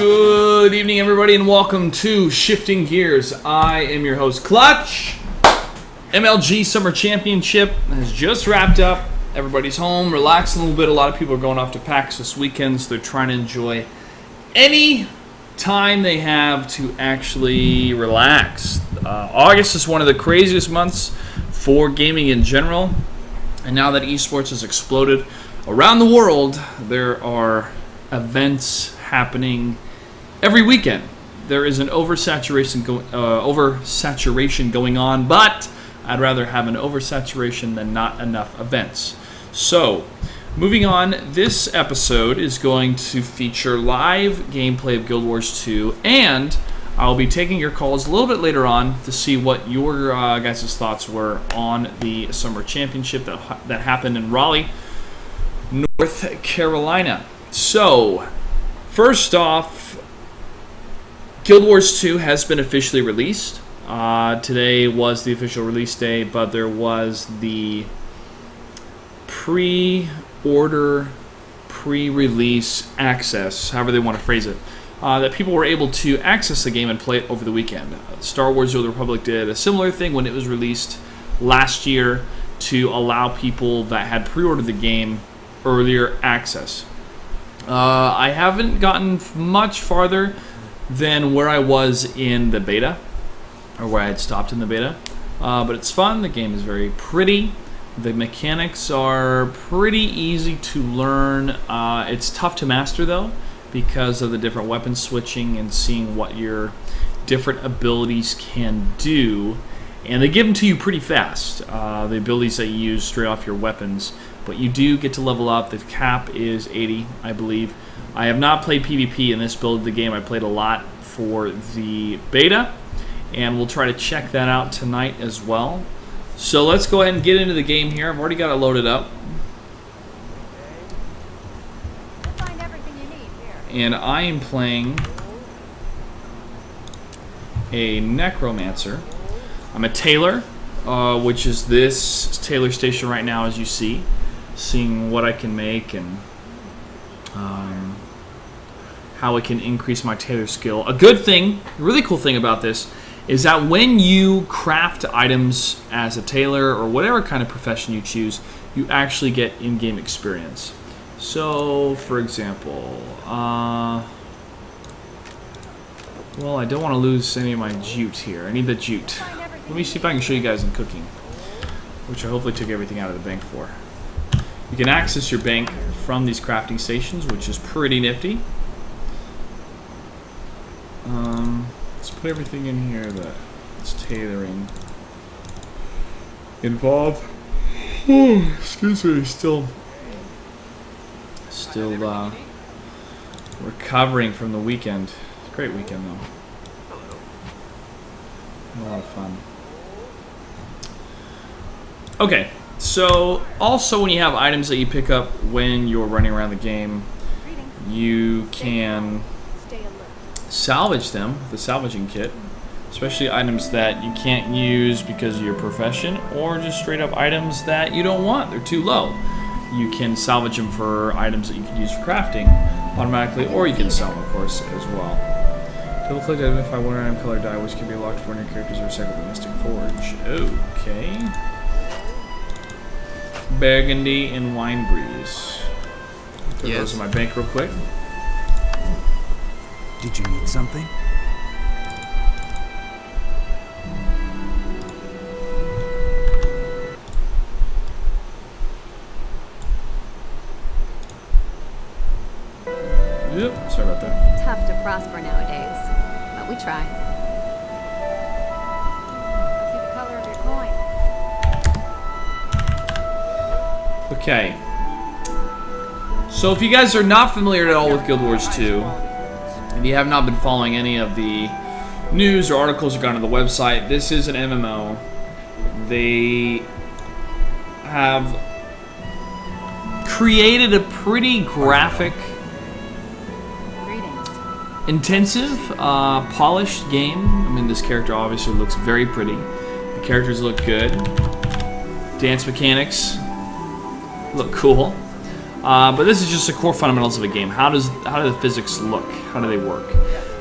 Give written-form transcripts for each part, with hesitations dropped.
Good evening, everybody, and welcome to Shifting Gears. I am your host, Clutch. MLG Summer Championship has just wrapped up. Everybody's home, relaxing a little bit. A lot of people are going off to PAX this weekend, so they're trying to enjoy any time they have to actually relax. August is one of the craziest months for gaming in general, and now that esports has exploded around the world, there are events happening every weekend. There is an oversaturation going on, but I'd rather have an oversaturation than not enough events. So, moving on, this episode is going to feature live gameplay of Guild Wars 2, and I'll be taking your calls a little bit later on to see what your guys' thoughts were on the Summer Championship that happened in Raleigh, North Carolina. So, first off, Guild Wars 2 has been officially released. Today was the official release day, but there was the pre-order, pre-release access, however they want to phrase it, that people were able to access the game and play it over the weekend. Star Wars: The Old Republic did a similar thing when it was released last year to allow people that had pre-ordered the game earlier access. I haven't gotten much farther than where I was in the beta, or where I had stopped in the beta, but it's fun. The game is very pretty. The mechanics are pretty easy to learn. It's tough to master though, because of the different weapon switching and seeing what your different abilities can do, and they give them to you pretty fast, the abilities that you use straight off your weapons. But you do get to level up. The cap is 80, I believe. I have not played PvP in this build of the game. I played a lot for the beta, and we'll try to check that out tonight as well. So let's go ahead and get into the game here. I've already got it loaded up. And I am playing a Necromancer. I'm a tailor, which is this tailor station right now, as you see. Seeing what I can make and how it can increase my tailor skill. A good thing, a really cool thing about this is that when you craft items as a tailor or whatever kind of profession you choose, you actually get in-game experience. So, for example, well, I don't want to lose any of my jute here. I need the jute. Let me see if I can show you guys in cooking, which I hopefully took everything out of the bank for. You can access your bank from these crafting stations, which is pretty nifty. Let's put everything in here that's tailoring involved. Oh, excuse me, still recovering from the weekend. It's a great weekend though. A lot of fun. Okay. So, also when you have items that you pick up when you're running around the game, you can salvage them with the salvaging kit, especially items that you can't use because of your profession, or just straight up items that you don't want, they're too low. You can salvage them for items that you can use for crafting automatically, or you can sell them, of course, as well. Double-click to identify one item color die, which can be locked for new characters or recycled with Mystic Forge. Okay. Burgundy and Wine Breeze. Throw those in my bank real quick. Did you need something? Yep, sorry about that. It's tough to prosper nowadays, but we try. See the color of your coin. Okay. So if you guys are not familiar at all with Guild Wars 2, and you have not been following any of the news or articles or gone to the website, this is an MMO. They have created a pretty graphic, intensive, polished game. I mean, this character obviously looks very pretty. The characters look good. Dance mechanics look cool. But this is just the core fundamentals of a game. How do the physics look? How do they work?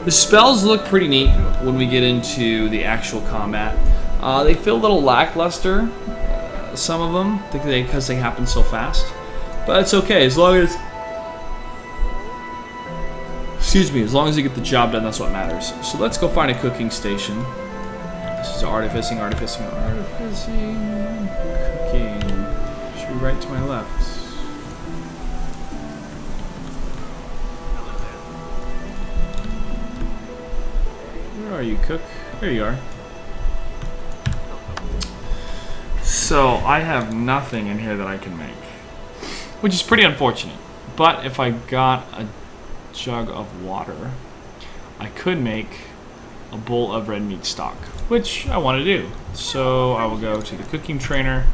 The spells look pretty neat when we get into the actual combat. They feel a little lackluster, some of them, because they happen so fast. But it's okay, as long as... Excuse me, as long as you get the job done, that's what matters. So let's go find a cooking station. This is artificing, cooking. Should be right to my left. Where are you, cook? There you are. So, I have nothing in here that I can make. Which is pretty unfortunate. But if I got a jug of water, I could make a bowl of red meat stock, which I want to do. So I will go to the cooking trainer,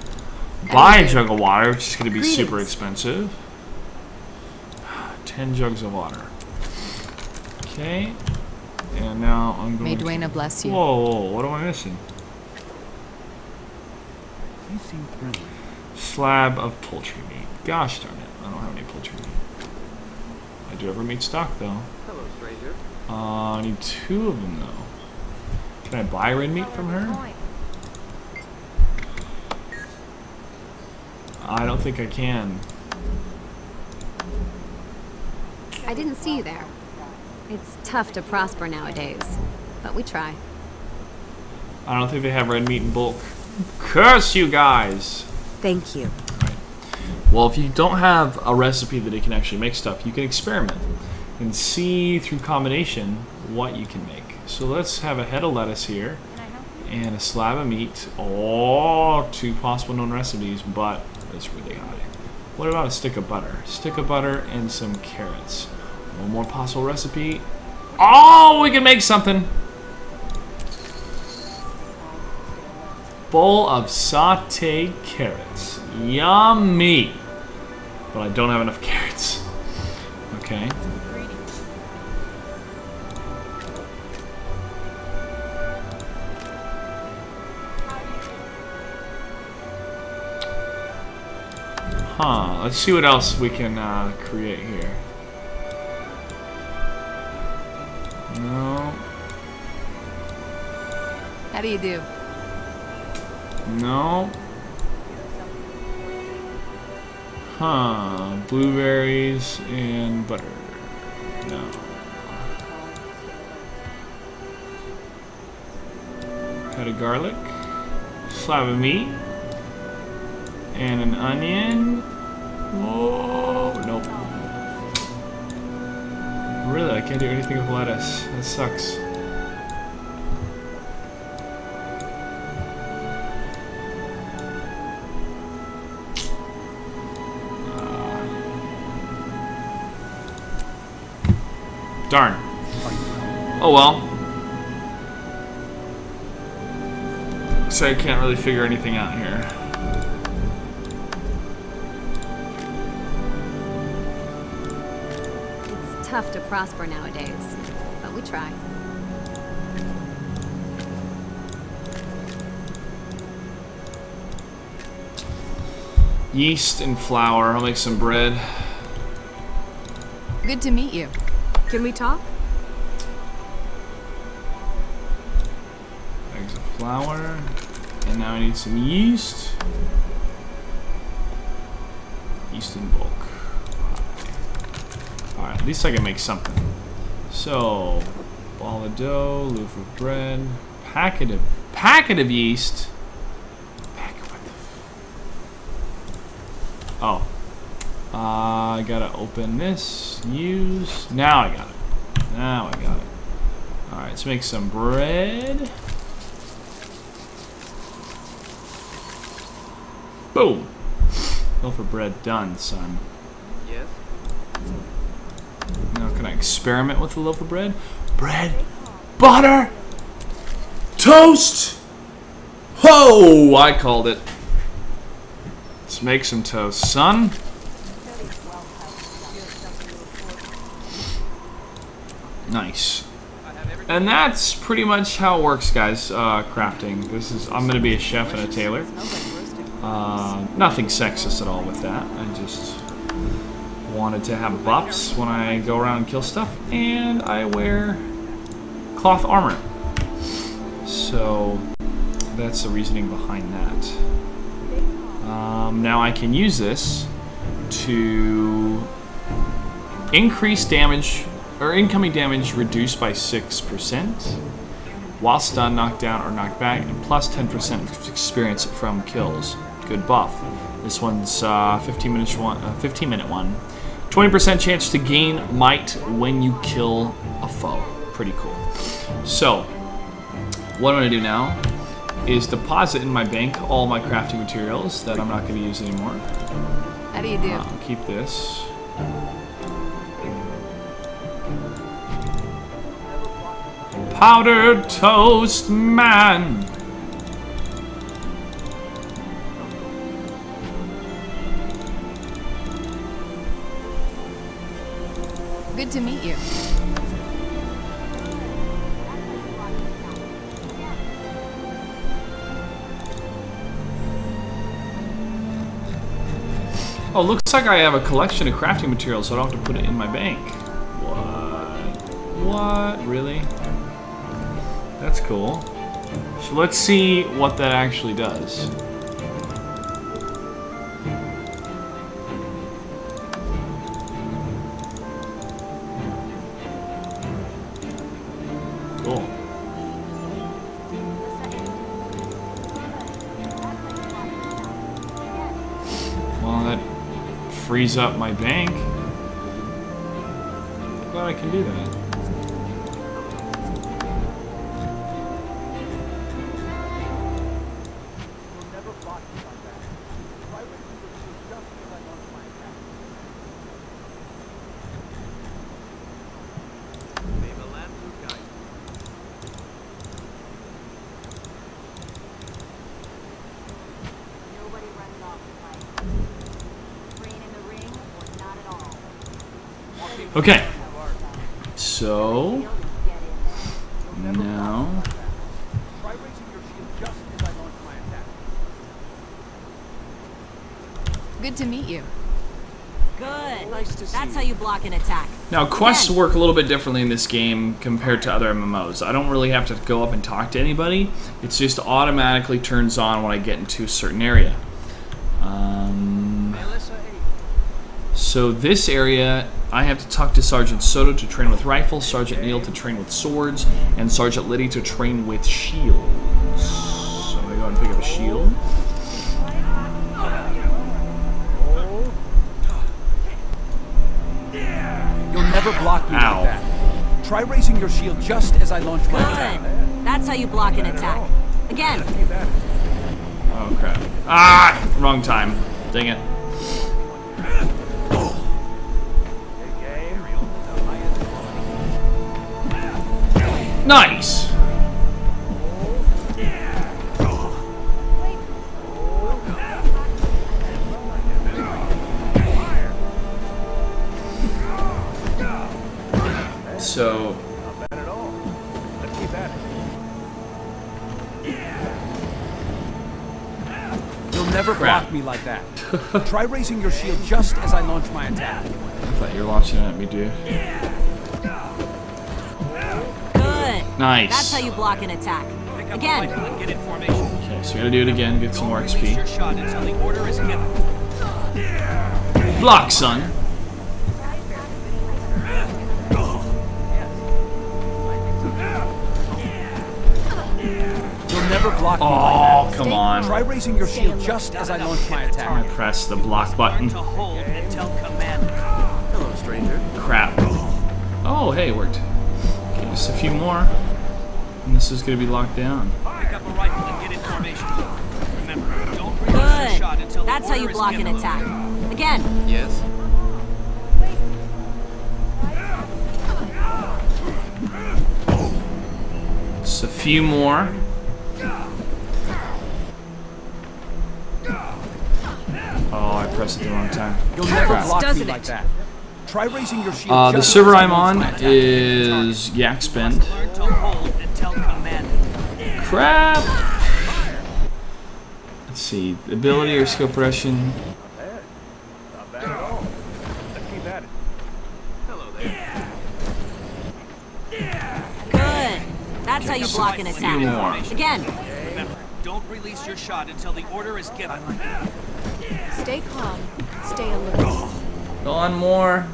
buy a jug of water, which is going to be super expensive. 10 jugs of water. Okay. And now I'm going May Dwayna bless you. Whoa, what am I missing? Slab of poultry meat. Gosh darn it, I don't have any poultry meat. I do have a meat stock though. Hello, stranger. I need 2 of them though. Can I buy red meat from her? I don't think I can. I didn't see you there. It's tough to prosper nowadays, but we try. I don't think they have red meat in bulk. Curse you guys! Thank you. Right. Well, if you don't have a recipe that it can actually make stuff, you can experiment and see through combination what you can make. So let's have a head of lettuce here and a slab of meat. Oh, 2 possible known recipes, but it's really high. What about a stick of butter? Stick of butter and some carrots. 1 more possible recipe. Oh, we can make something. Bowl of sauteed carrots. Yummy. But I don't have enough carrots. Okay. Huh. Let's see what else we can create here. No. How do you do? No. Huh. Blueberries and butter. No. Cut of garlic. Slab of meat. And an onion. Oh, nope. Really, I can't do anything with lettuce. That sucks. Darn. Oh well. So I can't really figure anything out here. It's tough to prosper nowadays, but we try. Yeast and flour. I'll make some bread. Good to meet you. Can we talk? Bags of flour. And now I need some yeast. Yeast in bulk. Alright, at least I can make something. So, ball of dough, loaf of bread, packet of yeast. Oh. I gotta open this, use. Now I got it. Now I got it. Alright, let's make some bread. Boom. Loaf of bread done, son. Yes. Now can I experiment with the loaf of bread? Bread, butter, toast. Ho! I called it. Let's make some toast, son. Nice. And that's pretty much how it works, guys, crafting. I'm gonna be a chef and a tailor. Nothing sexist at all with that. wanted to have buffs when I go around and kill stuff, and I wear cloth armor. So that's the reasoning behind that. Now I can use this to increase damage, or incoming damage reduced by 6% while stunned, knocked down, or knocked back, and plus 10% experience from kills. Good buff. This one's 15-minute one. 20% chance to gain might when you kill a foe. Pretty cool. So, what I'm going to do now is deposit in my bank all my crafting materials that I'm not going to use anymore. How do you do? I'll keep this. Powdered toast man. Good to meet you. Oh, looks like I have a collection of crafting materials, so I don't have to put it in my bank. What? Really? That's cool. So let's see what that actually does. Cool. Well, that frees up my bank. I'm glad I can do that. Okay, so now Good to meet you. Good. Nice to see That's how you block an attack. Now, quests work a little bit differently in this game compared to other MMOs. I don't really have to go up and talk to anybody. It's just automatically turns on when I get into a certain area. So this area, I have to talk to Sergeant Soto to train with rifles, Sergeant Neil to train with swords, and Sergeant Liddy to train with shields. So I go and pick up a shield. You'll never block me like that. Try raising your shield just as I launch my attack. That's how you block an attack. Again. Oh crap. Ah! Wrong time. Dang it. Nice! So... You'll never block me like that. Try raising your shield just as I launch my attack. I thought you were launching it at me, dude. Nice. That's how you block an attack. Again. Okay, so we gotta do it again, get some more XP. Block, son. You'll never block me. Oh, come on. Try raising your shield just as I launch my attack. I press the block button. Hello, stranger. Crap. Oh, hey, it worked. Okay, just a few more. And this is going to be locked down. Pick up a rifle and get in formation. Remember, don't release your shot until that's how you block an attack. Again. Yes. Just a few more. Oh, I pressed it the wrong time. You'll never block me like that. Try raising your shield. The server I'm on is Yak's Bend. Crap! Let's see, ability or skill progression. That's how you block an attack. more. Again. Remember, don't release your shot until the order is given. Stay calm. Stay alert. Go on more.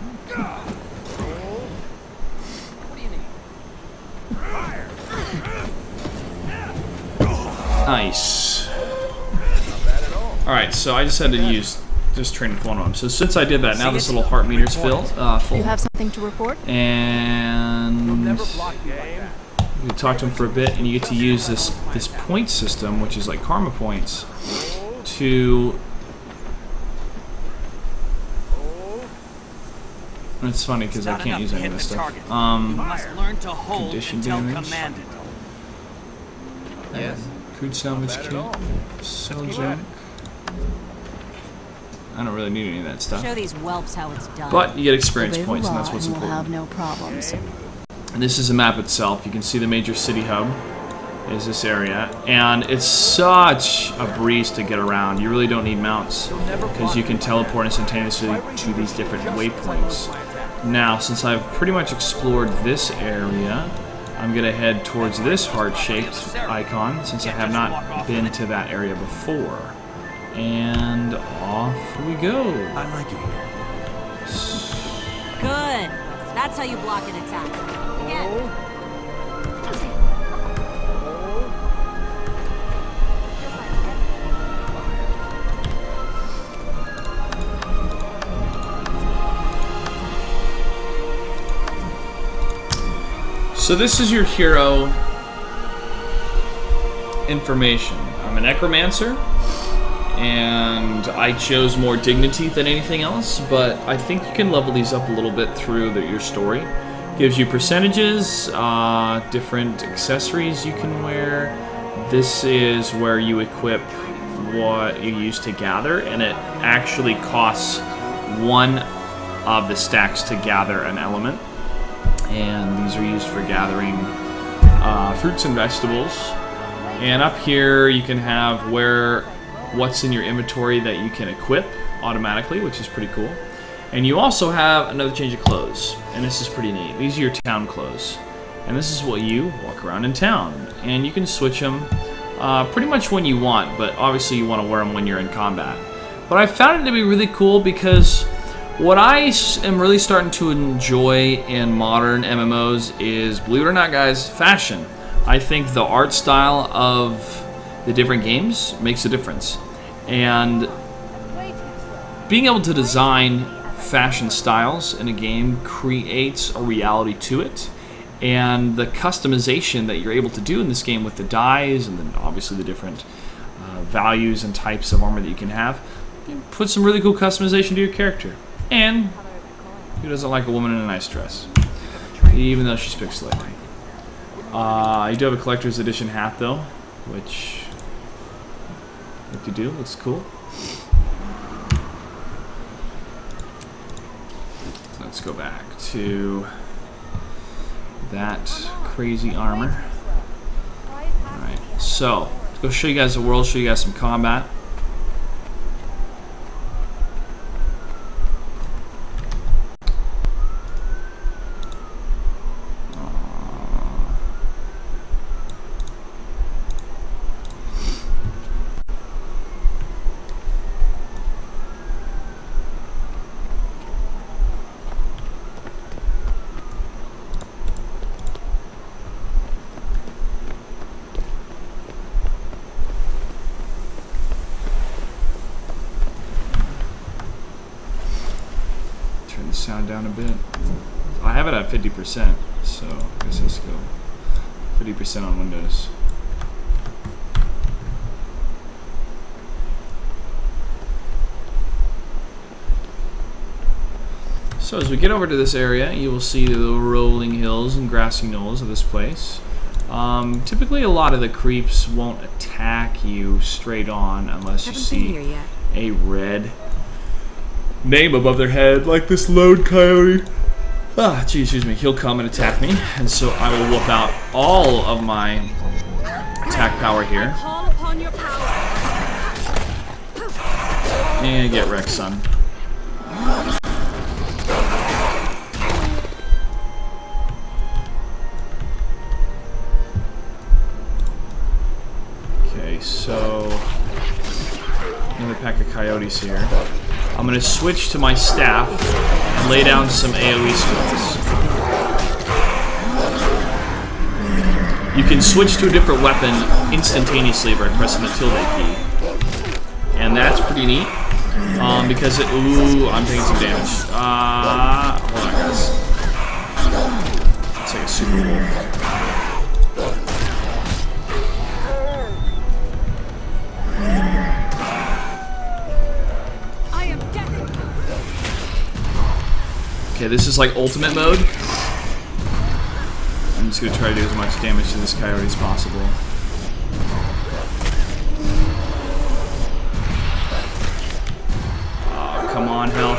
Nice. Alright, so I just had to use just training for one of them. So since I did that, now this little heart meter's full. You have something to report? And Never block me like that. you talk to him for a bit, and you get to use this point system, which is like karma points, to. It's funny because I can't use any of this stuff. You must learn to hold Condition until damage. commanded. Yes. Crude salvage kit, cell jack. I don't really need any of that stuff. Show these whelps how it's done. But you get experience Obey the points, and law that's what's and we'll important. have no problems. And this is a map itself. You can see the major city hub is this area, and it's such a breeze to get around. You really don't need mounts because you can teleport instantaneously to these different waypoints. Now, since I've pretty much explored this area, I'm gonna head towards this heart-shaped icon since I have not been to that area before. And off we go. I like it here. Good. That's how you block an attack. Again. So this is your hero information. I'm a necromancer, and I chose more dignity than anything else, but I think you can level these up a little bit through your story. Gives you percentages, different accessories you can wear. This is where you equip what you use to gather, and it actually costs one of the stacks to gather an element. And these are used for gathering fruits and vegetables. And up here you can have what's in your inventory that you can equip automatically, which is pretty cool. And you also have another change of clothes, and this is pretty neat. These are your town clothes, and this is what you walk around in town. And you can switch them pretty much when you want, but obviously you want to wear them when you're in combat. But I found it to be really cool because what I am really starting to enjoy in modern MMOs is, believe it or not guys, fashion. I think the art style of the different games makes a difference. And being able to design fashion styles in a game creates a reality to it. And the customization that you're able to do in this game with the dyes and then obviously the different values and types of armor that you can have, put some really cool customization to your character. And who doesn't like a woman in a nice dress? Even though she's pixelated. You do have a collector's edition hat though, which what you do looks cool. Let's go back to that crazy armor. Alright, so let's go show you guys the world, show you guys some combat. Turn the sound down a bit. I have it at 50%, so I guess let's go 50% on Windows. So as we get over to this area, you will see the rolling hills and grassy knolls of this place. Typically a lot of the creeps won't attack you straight on unless you see a red name above their head, like this lone coyote. Ah, geez, excuse me. He'll come and attack me, and so I will whoop out all of my attack power here. And get wrecked, son. pack of coyotes here. I'm going to switch to my staff and lay down some AoE skills. You can switch to a different weapon instantaneously by pressing the tilde key. And that's pretty neat. Because it... Ooh, I'm taking some damage. Hold on, guys. It's like a super wolf. Okay, this is like ultimate mode. I'm just gonna try to do as much damage to this coyote as possible. Oh, come on, health.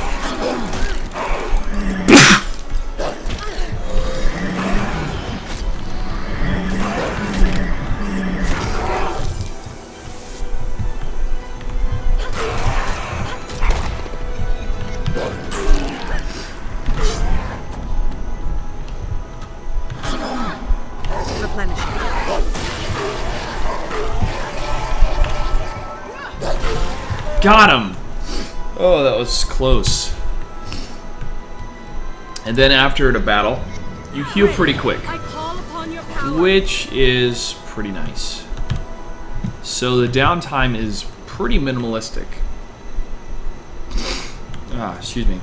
Got him! Oh, that was close. And then after the battle, you heal pretty quick, which is pretty nice. So the downtime is pretty minimalistic. Excuse me.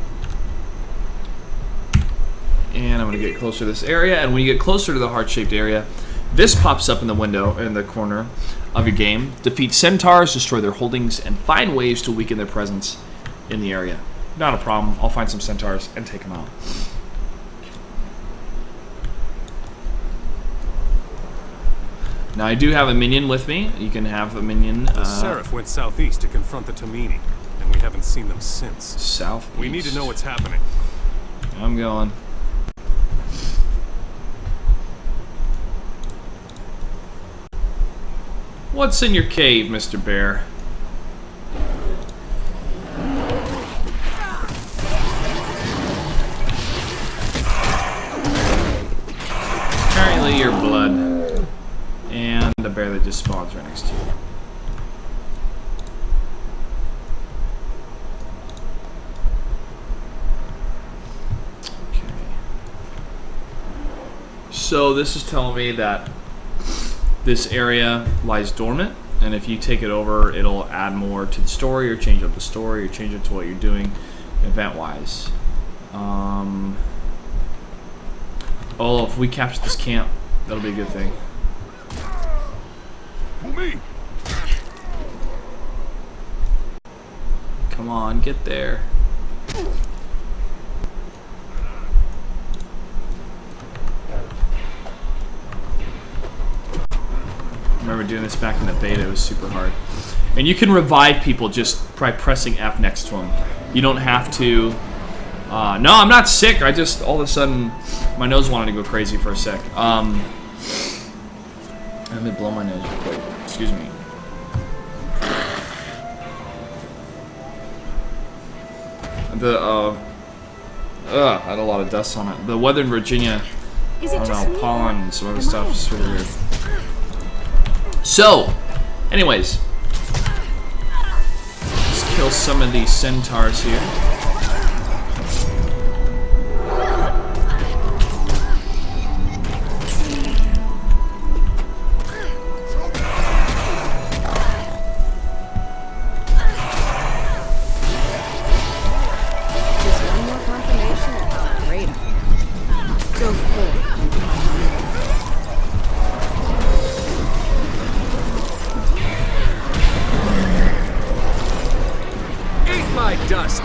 And I'm gonna get closer to this area, and when you get closer to the heart-shaped area, this pops up in the window in the corner of your game. Defeat centaurs, destroy their holdings, and find ways to weaken their presence in the area. Not a problem. I'll find some centaurs and take them out. Now I do have a minion with me. You can have a minion. The Seraph went southeast to confront the Tomini, and we haven't seen them since. Southeast. We need to know what's happening. I'm going. What's in your cave, Mr. Bear? Apparently your blood. And the bear that just spawns right next to you. Okay. So this is telling me that this area lies dormant, and if you take it over, it'll add more to the story, or change up the story, or change it to what you're doing event-wise. Oh, if we capture this camp, that'll be a good thing. Come on, get there. I remember doing this back in the beta. It was super hard. And you can revive people just by pressing F next to them. You don't have to... no, I'm not sick. I just, all of a sudden, my nose wanted to go crazy for a sec. Let me blow my nose real quick. Excuse me. I had a lot of dust on it. The weather in Virginia, I don't know, pollen and some other stuff is really weird. So, anyways, let's kill some of these centaurs here. Just one more confirmation of how great I am. So cool. My dust.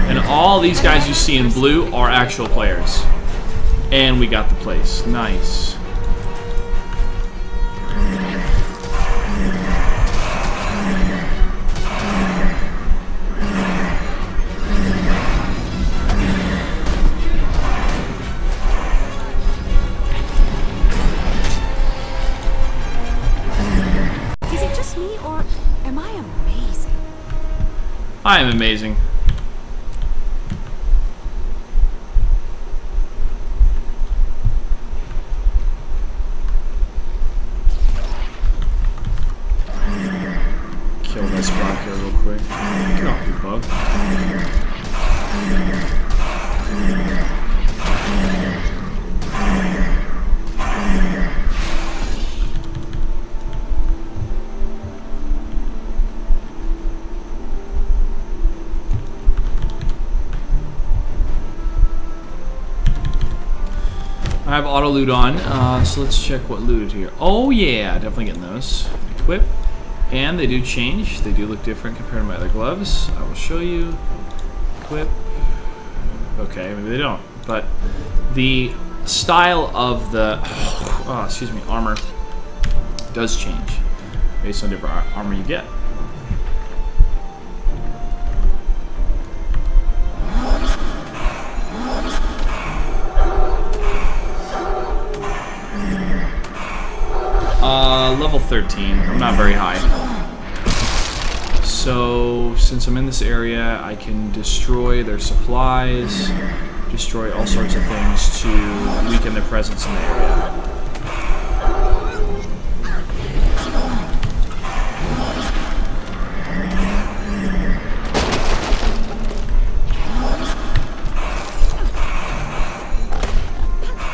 And all these guys you see in blue are actual players. And we got the place. Nice. I am amazing. above. I have auto loot on, so let's check what looted here. Oh yeah, definitely getting those. Equip. And they do change. They do look different compared to my other gloves. I will show you. Equip. Okay, maybe they don't. But the style of the armor does change based on different armor you get. Level 13. I'm not very high. So, since I'm in this area, I can destroy their supplies, destroy all sorts of things to weaken their presence in the area.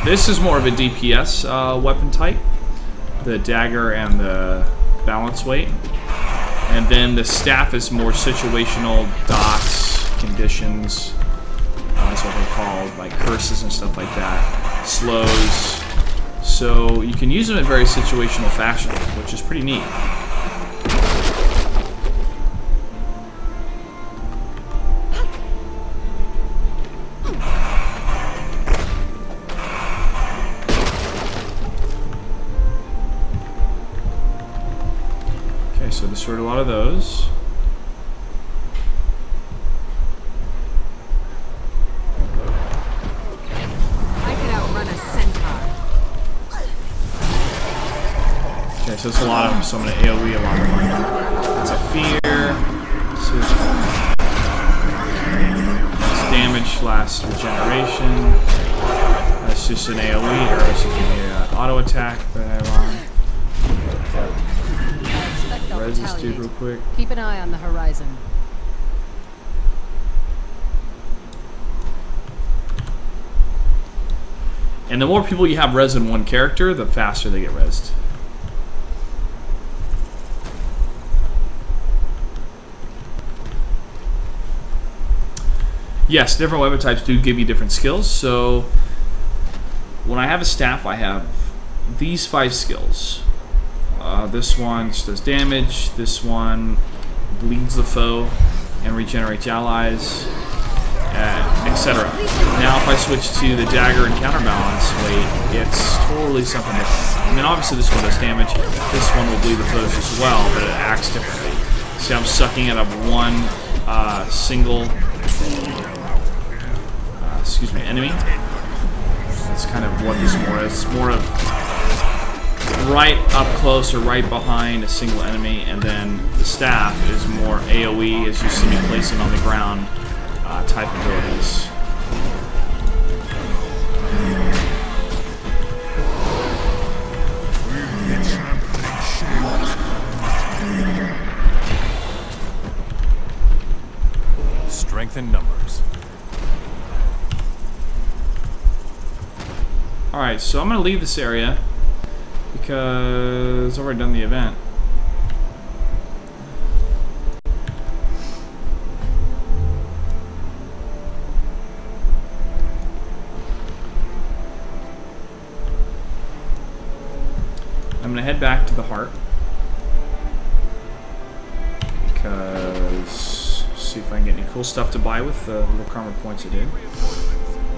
This is more of a DPS weapon type. The dagger and the balance weight. And then the staff is more situational, dots, conditions, that's what they're called, like curses and stuff like that, slows. So you can use them in very situational fashion, which is pretty neat. So destroyed a lot of those. I could outrun a centaur. Okay, so it's a lot of them, so I'm going to AoE a lot of them. That's a fear. It's damage, last regeneration. That's just an AoE, or else it can be an auto attack. Res this dude real quick. Keep an eye on the horizon. And the more people you have res in one character, the faster they get resed. Yes, different weapon types do give you different skills. So when I have a staff, I have these 5 skills. This one just does damage. This one bleeds the foe and regenerates allies, etc. Now, if I switch to the dagger and counterbalance weight, it's totally something different. I mean, obviously this one does damage. This one will bleed the foes as well, but it acts differently. See, I'm sucking it up one single, enemy. That's kind of what this more is. It's more of right up close or right behind a single enemy, and then the staff is more AoE, as you see me placing on the ground type abilities. Strength in numbers. Alright, so I'm going to leave this area because I've already done the event. I'm going to head back to the heart because see if I can get any cool stuff to buy with the little karma points I did.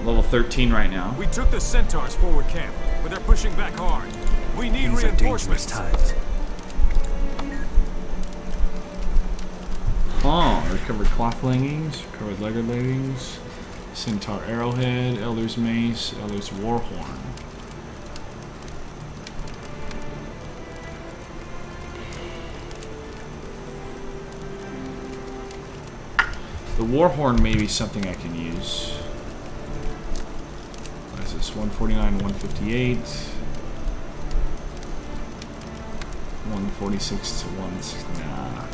Level 13 right now. We took the centaurs forward camp, but they're pushing back hard. We need reinforcements. times. Oh, recovered cloth leggings, recovered legged leggings, centaur arrowhead, elder's mace, elder's warhorn. The warhorn may be something I can use. What is this? 149, 158. 146 to 160. Nah.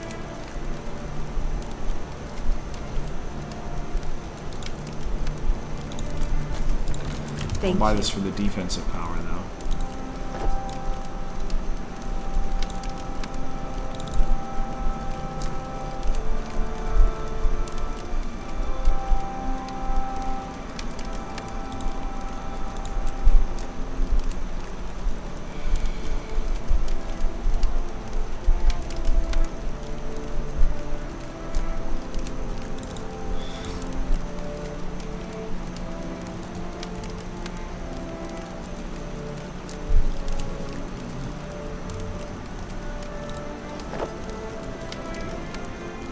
I'll buy this for the defensive power, though.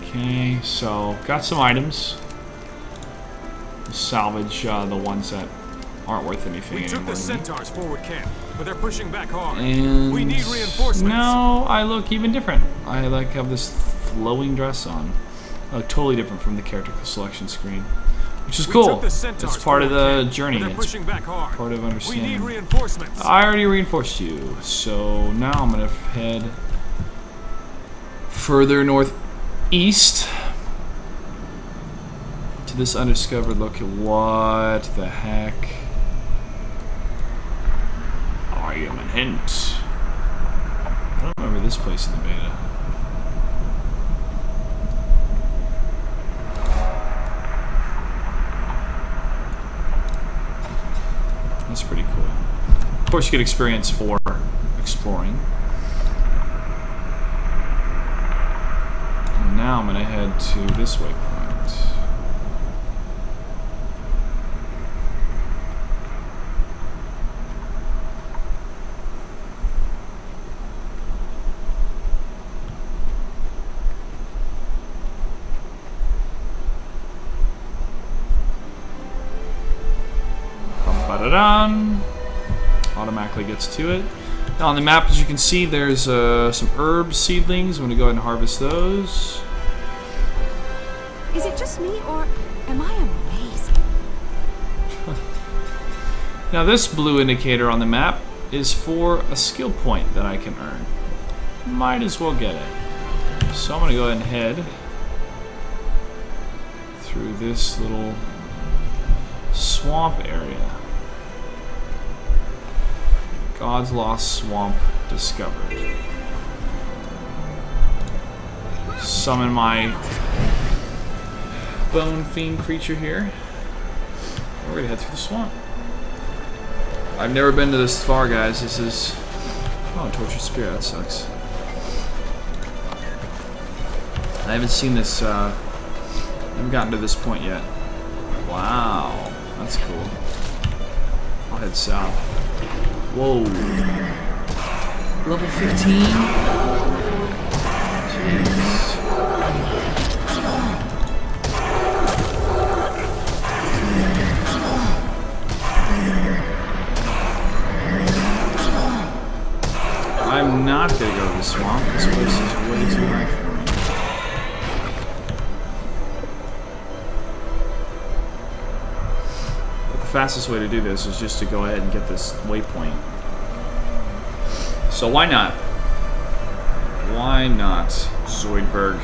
Okay, so got some items. Salvage the ones that aren't worth anything We took anymore. the Centaurs forward camp, but they're pushing back hard. And we need reinforcements. now I look even different. I like have this flowing dress on. Totally different from the character selection screen, which is cool. It's part of the journey. It's part of understanding. We need reinforcements. I already reinforced you, so now I'm gonna head further northeast to this undiscovered location. What the heck? I am an hint. I don't remember this place in the beta. That's pretty cool. Of course, you get experience for exploring. And now I'm going to head to this waypoint. Ba-da-dum. Automatically gets to it. Now on the map, as you can see, there's some herb seedlings. I'm going to go ahead and harvest those. Is it just me, or am I amazing? Now this blue indicator on the map is for a skill point that I can earn. Might as well get it. So I'm going to go ahead and head through this little swamp area. God's Lost Swamp discovered. Summon my bone fiend creature here. We're gonna head through the swamp. I've never been to this far, guys. This is... Oh, Tortured Spirit. That sucks. I haven't seen this... I haven't gotten to this point yet. Wow. That's cool. I'll head south. Whoa. Level 15? Jeez. I'm not gonna go to the swamp. This place is way too high for me. But the fastest way to do this is just to go ahead and get this waypoint. So why not? Why not, Zoidberg?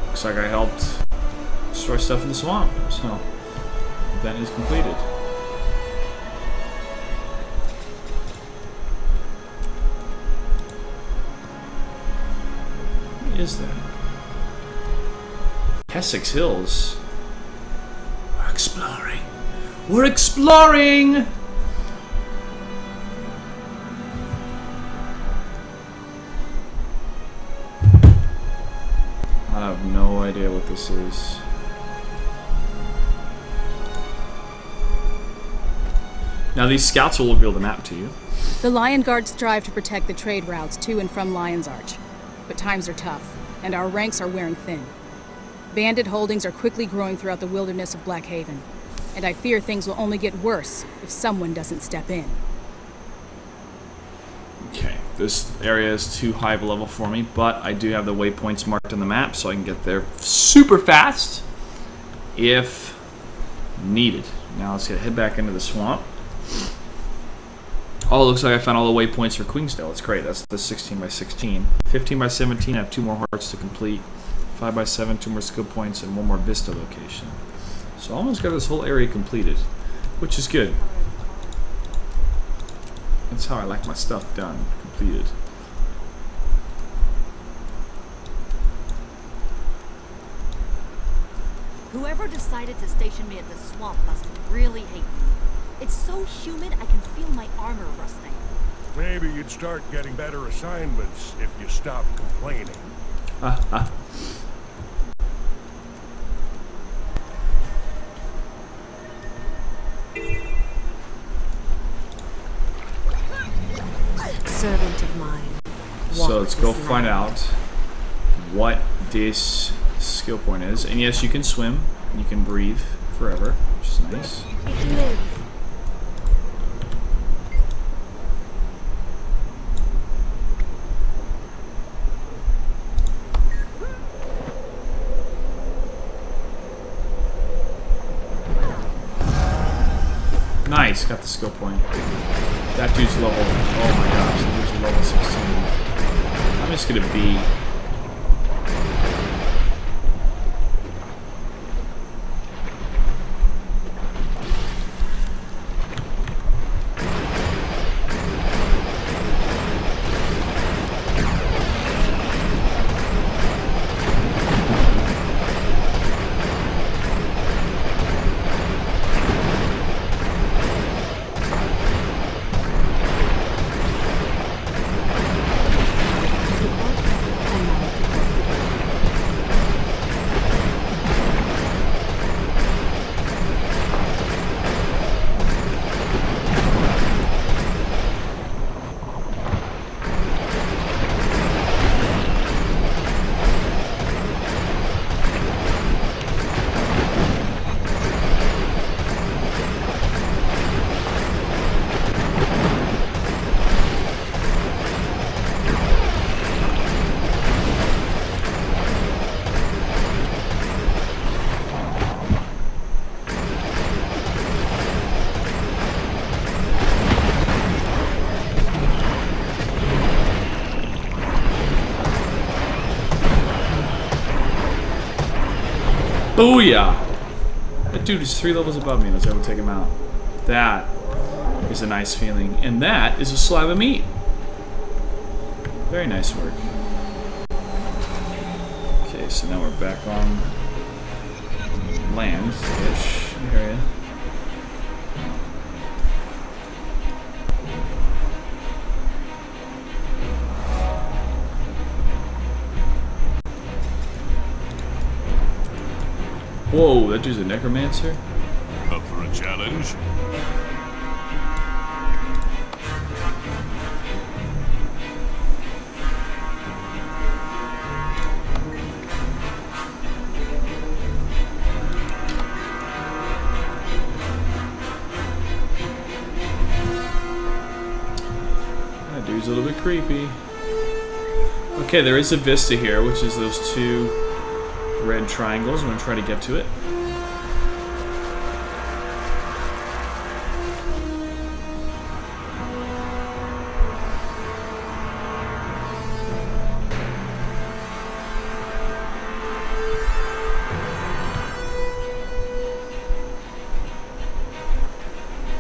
Looks like I helped destroy stuff in the swamp, so event is completed. What is that? Essex Hills. We're exploring. We're exploring! I have no idea what this is. Now these scouts will reveal the map to you. The Lion Guard strive to protect the trade routes to and from Lion's Arch. But times are tough, and our ranks are wearing thin. Bandit holdings are quickly growing throughout the wilderness of Blackhaven, and I fear things will only get worse if someone doesn't step in. Okay, this area is too high of a level for me, but I do have the waypoints marked on the map, so I can get there super fast if needed. Now let's head back into the swamp. Oh, it looks like I found all the waypoints for Queensdale. It's great. That's the 16 by 16. 15 by 17, I have 2 more hearts to complete. 5 by 7, 2 more skill points, and 1 more Vista location. So I almost got this whole area completed, which is good. That's how I like my stuff done, completed. Whoever decided to station me at the swamp must really hate me. It's so humid I can feel my armor rusting. Maybe you'd start getting better assignments if you stopped complaining. Servant of mine. So let's go find out what this skill point is. And yes, you can swim. You can breathe forever, which is nice. Nice, got the skill point. That dude's level. Oh my gosh, that dude's level 16. I'm just gonna be. Booyah! That dude is 3 levels above me. Let's go take him out. That is a nice feeling. And that is a slab of meat. Very nice work. Okay, so now we're back on land-ish area. Whoa, that dude's a necromancer? Up for a challenge? That dude's a little bit creepy. Okay, there is a vista here, which is those 2 red triangles. I'm going to try to get to it.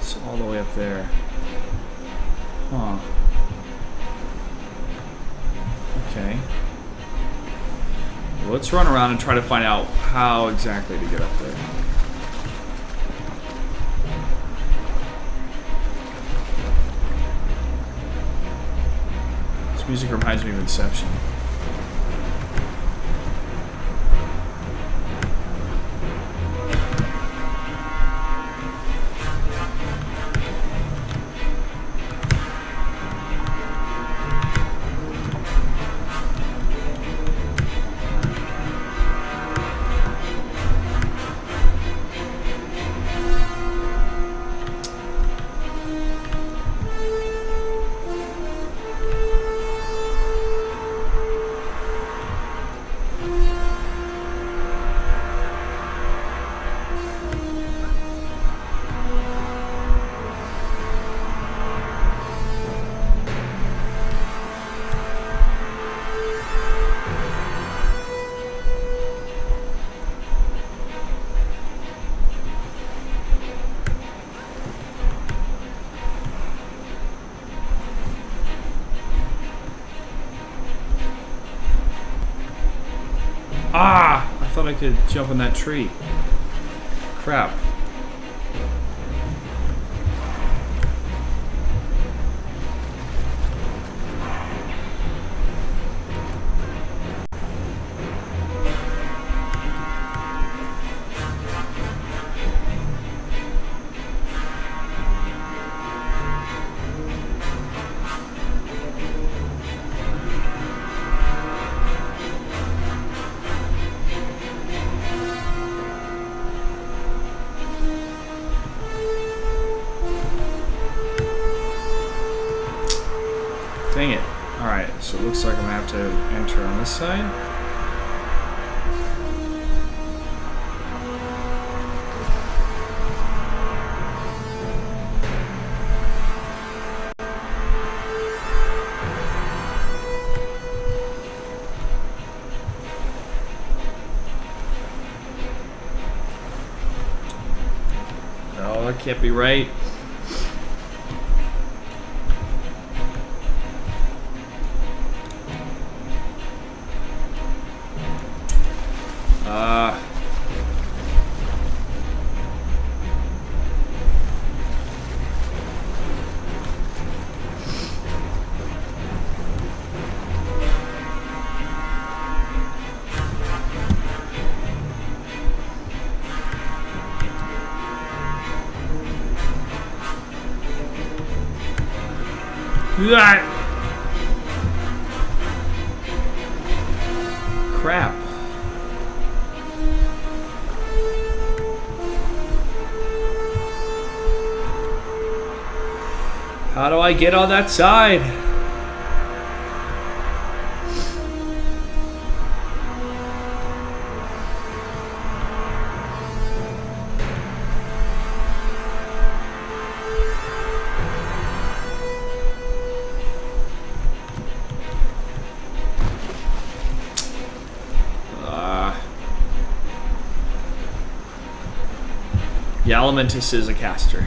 It's all the way up there. Huh. Okay. Let's run around and try to find out how exactly to get up there. This music reminds me of Inception. Ah! I thought I could jump on that tree. Crap. Dang it. Alright, so it looks like I'm gonna have to enter on this side. No, that can't be right. Crap. How do I get on that side? The Elementus is a caster.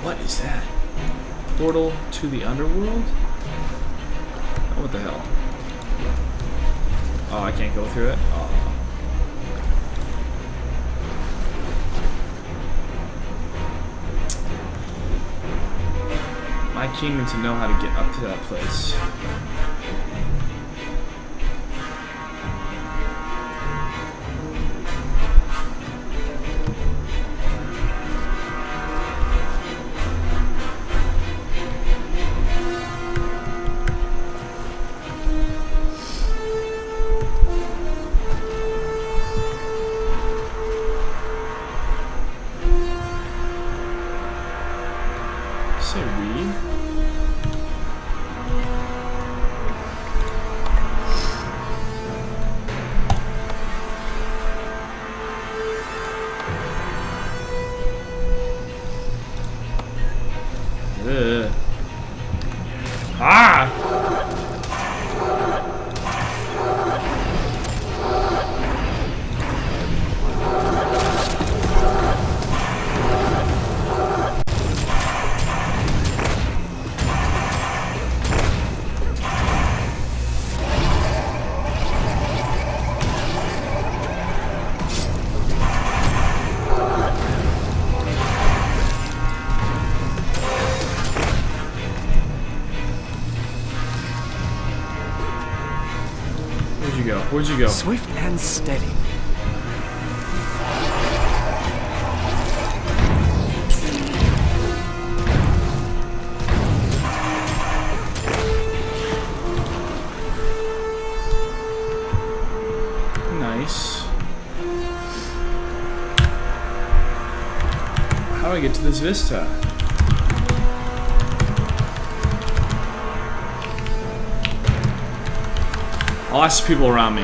What is that? Portal to the underworld? Oh, what the hell? Oh, I can't go through it? Oh. My kingdom to know how to get up to that place. Say we? Ah! Where'd you go? Swift and steady. Nice. How do I get to this vista? I'll ask people around me.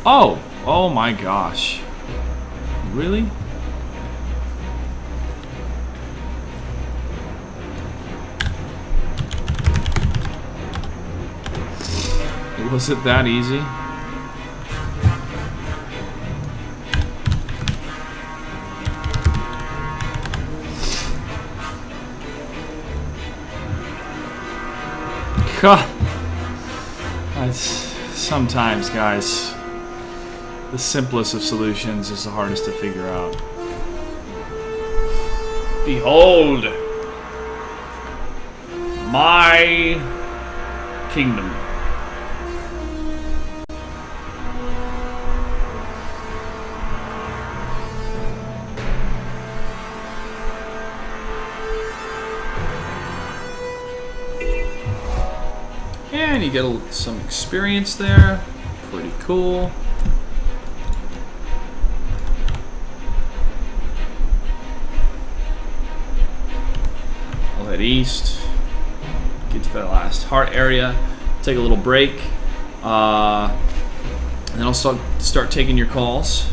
Oh! Oh my gosh. Really? Was it that easy? Sometimes, guys, the simplest of solutions is the hardest to figure out. Behold my kingdom. And you get some experience there. Pretty cool. I'll head east. Get to that last heart area. Take a little break. And then I'll start taking your calls.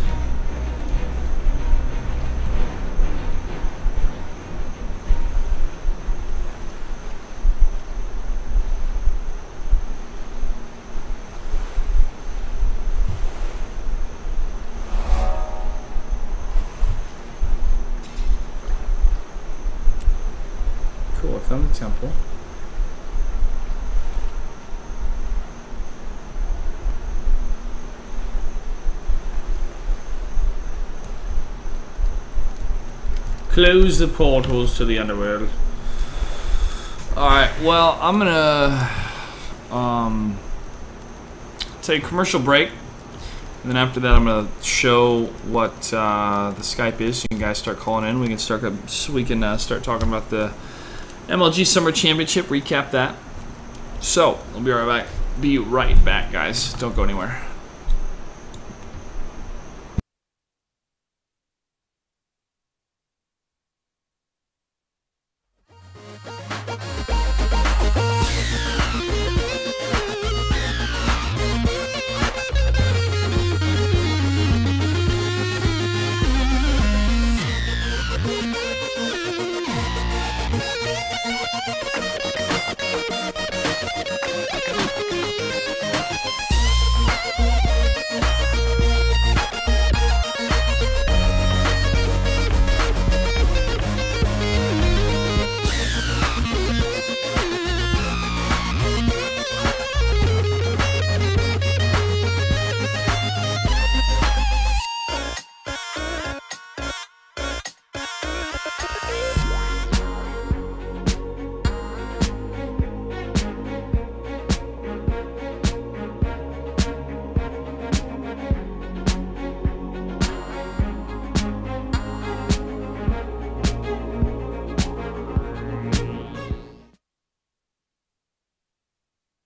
Cool, I found the temple. Close the portals to the underworld. Alright, well, I'm gonna take a commercial break. And then after that, I'm gonna show what the Skype is. So you guys start calling in. We can start talking about the MLG Summer Championship. Recap that. So I'll be right back. Be right back, guys. Don't go anywhere.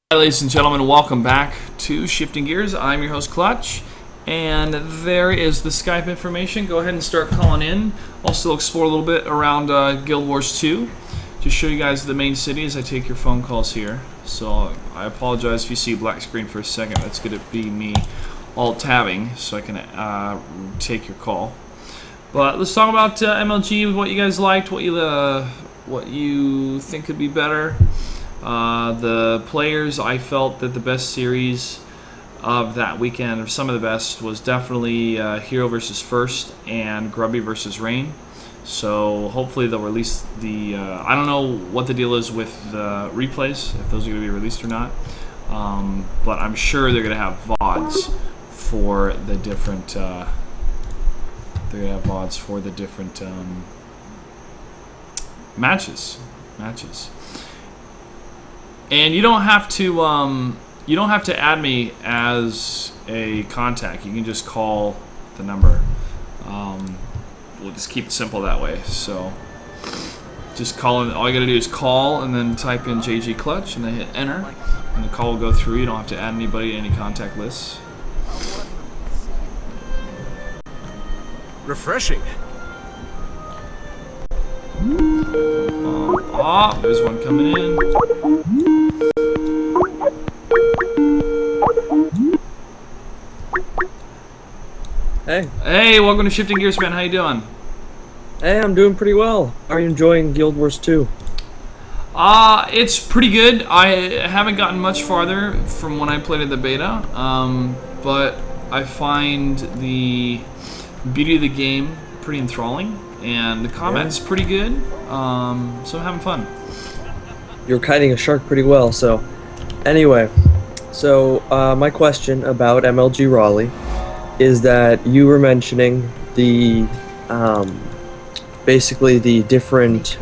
Hi, ladies and gentlemen, welcome back to Shifting Gears. I'm your host, Clutch, and there is the Skype information. Go ahead and start calling in. Also explore a little bit around Guild Wars 2. Just show you guys the main city as I take your phone calls here. So I apologize if you see a black screen for a second. That's going to be me alt-tabbing so I can take your call. But let's talk about MLG, what you guys liked, what you think could be better. The players, I felt that the best series of that weekend, or some of the best, was definitely Hero versus First and Grubby versus Rain. So hopefully they'll release the, I don't know what the deal is with the replays, if those are going to be released or not. But I'm sure they're going to have VODs for the different, matches. And you don't have to add me as a contact. You can just call the number. We'll just keep it simple that way. So just call in. All you got to do is call and then type in JG Clutch and then hit enter, and the call will go through. You don't have to add anybody to any contact lists. Refreshing. There's one coming in. Hey, welcome to Shifting Gears, man. How you doing? Hey, I'm doing pretty well. Are you enjoying Guild Wars 2? It's pretty good. I haven't gotten much farther from when I played in the beta, but I find the beauty of the game pretty enthralling, and the combat's pretty good, so I'm having fun. You're kiting a shark pretty well, so... Anyway, so my question about MLG Raleigh is that you were mentioning the... basically the different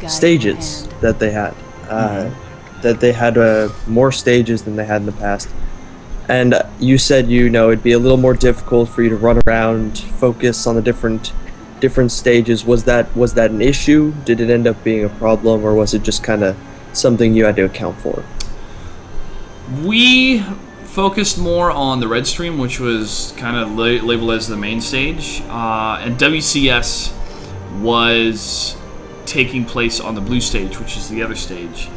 stages that they had. That they had more stages than they had in the past. And you said, it'd be a little more difficult for you to run around, focus on the different stages. Was that an issue? Did it end up being a problem, or was it just kind of something you had to account for? We focused more on the red stream, which was kind of labeled as the main stage, and WCS was taking place on the blue stage, which is the other stage.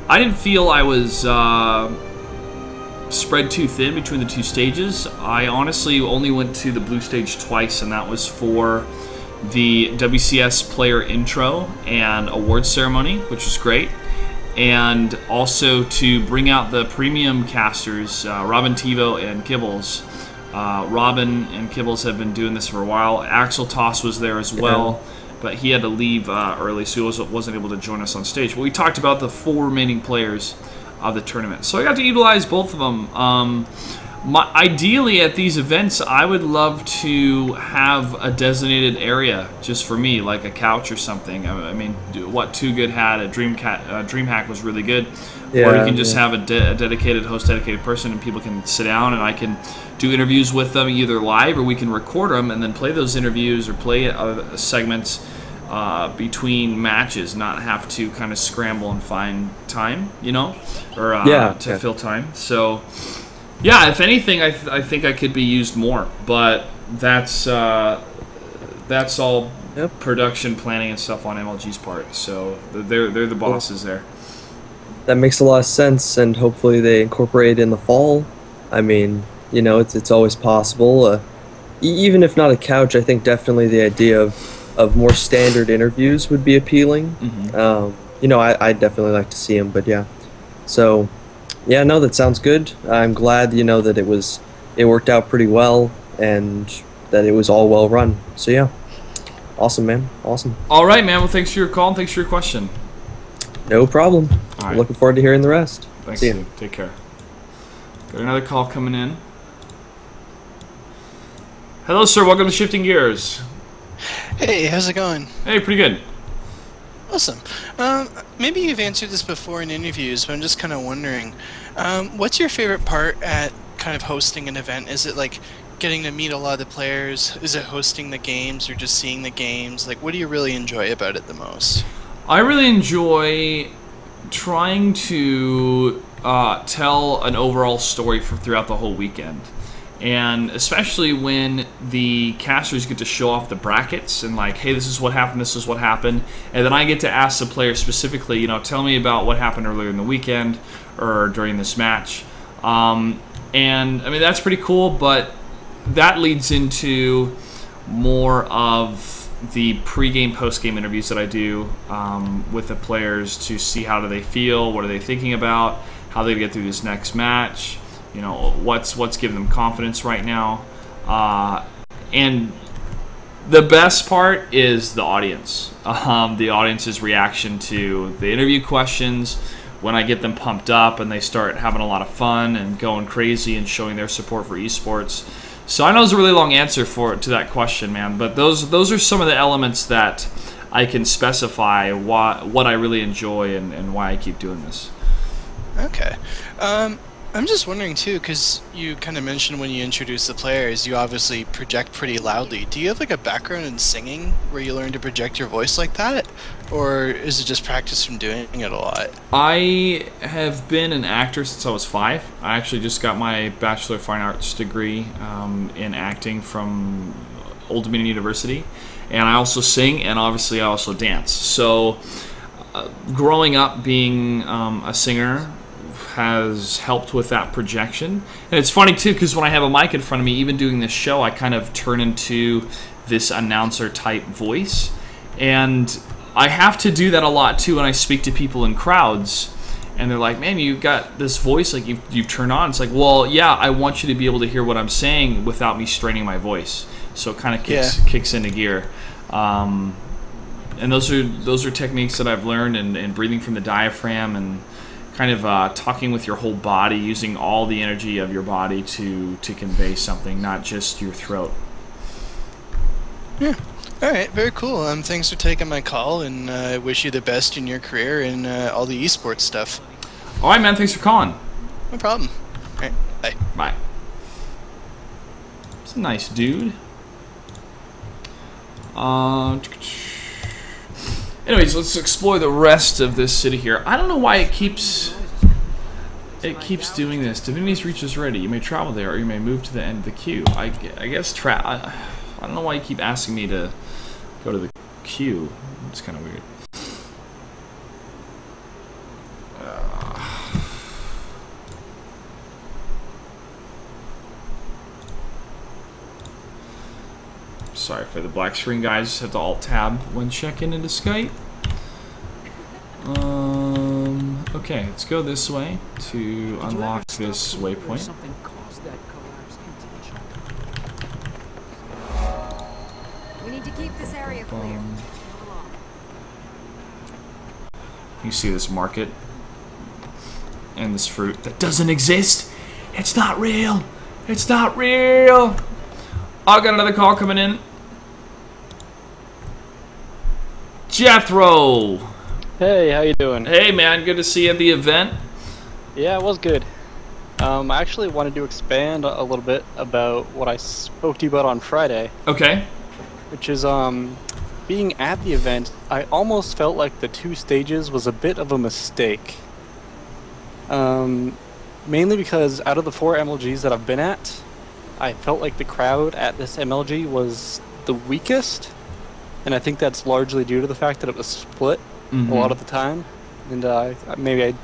I didn't feel I was spread too thin between the two stages. I honestly only went to the blue stage twice, and that was for the WCS player intro and awards ceremony, which was great, and also to bring out the premium casters, Robin Tivo and Kibbles. Robin and Kibbles have been doing this for a while. Axel Toss was there as well, but he had to leave early, so he wasn't able to join us on stage. But we talked about the 4 remaining players of the tournament, so I got to utilize both of them. Ideally, at these events, I would love to have a designated area just for me, like a couch or something. I mean, what Too Good had at DreamHack was really good. Or you can just have a dedicated host, dedicated person, and people can sit down, and I can do interviews with them either live, or we can record them and then play those interviews or play segments between matches, not have to kind of scramble and find time, or to fill time. So, yeah, if anything, I think I could be used more, but that's all production planning and stuff on MLG's part. So they're the bosses there. That makes a lot of sense, and hopefully they incorporate it in the fall. I mean, it's always possible. Even if not a couch, I think definitely the idea of more standard interviews would be appealing. I'd definitely like to see them, but yeah. So, yeah, no, that sounds good. I'm glad, that it worked out pretty well, and that it was all well run. So yeah, awesome, man, awesome. All right, man. Well, thanks for your call and thanks for your question. No problem. All right. Looking forward to hearing the rest. Thanks, See ya. Dude. Take care. Got another call coming in. Hello, sir. Welcome to Shifting Gears. Hey, how's it going? Hey, pretty good. Awesome. Maybe you've answered this before in interviews, but I'm just kind of wondering, what's your favorite part at kind of hosting an event? Is it like getting to meet a lot of the players? Is it hosting the games or just seeing the games? Like, what do you really enjoy about it the most? I really enjoy trying to tell an overall story throughout the whole weekend. And especially when the casters get to show off the brackets and like, hey, this is what happened, this is what happened. And then I get to ask the player specifically, tell me about what happened earlier in the weekend or during this match. And I mean, that's pretty cool, but that leads into more of the pre-game, post-game interviews that I do with the players to see how do they feel, what are they thinking about, how they get through this next match. What's giving them confidence right now, and the best part is the audience. The audience's reaction to the interview questions when I get them pumped up and they start having a lot of fun and going crazy and showing their support for esports. So I know it's a really long answer to that question, man, but those are some of the elements that I can specify what I really enjoy and why I keep doing this. Okay. I'm just wondering too, because you kind of mentioned when you introduce the players, you obviously project pretty loudly. Do you have like a background in singing where you learn to project your voice like that? Or is it just practice from doing it a lot? I have been an actor since I was 5. I actually just got my Bachelor of Fine Arts degree in acting from Old Dominion University. And I also sing, and obviously I also dance. So growing up being a singer has helped with that projection. And it's funny too, because when I have a mic in front of me, even doing this show, I kind of turn into this announcer type voice. And I have to do that a lot too when I speak to people in crowds, and they're like, "Man, you've got this voice like you've turned on." It's like, well, yeah, I want you to be able to hear what I'm saying without me straining my voice. So it kind of kicks into gear. And those are techniques that I've learned, and breathing from the diaphragm, and kind of talking with your whole body, using all the energy of your body to convey something, not just your throat. Yeah. All right. Very cool. Thanks for taking my call, and I wish you the best in your career and all the esports stuff. All right, man. Thanks for calling. No problem. All right. Bye. Bye. It's a nice dude. Anyways, let's explore the rest of this city here. I don't know why it keeps doing this. Divinity's Reach is ready. You may travel there, or you may move to the end of the queue. I guess I don't know why you keep asking me to go to the queue. It's kind of weird. Sorry for the black screen, guys. Just have to Alt-Tab when checking into Skype. Okay, let's go this way to unlock this waypoint. We need to keep this area clear. You see this market and this fruit that doesn't exist. It's not real. It's not real. I got another call coming in. Jethro. Hey, how you doing? Hey, man. Good to see you at the event. Yeah, it was good. I actually wanted to expand a little bit about what I spoke to you about on Friday. Okay. Which is, being at the event, I almost felt like the 2 stages was a bit of a mistake. Mainly because out of the 4 MLGs that I've been at, I felt like the crowd at this MLG was the weakest. And I think that's largely due to the fact that it was split a lot of the time. And maybe I'd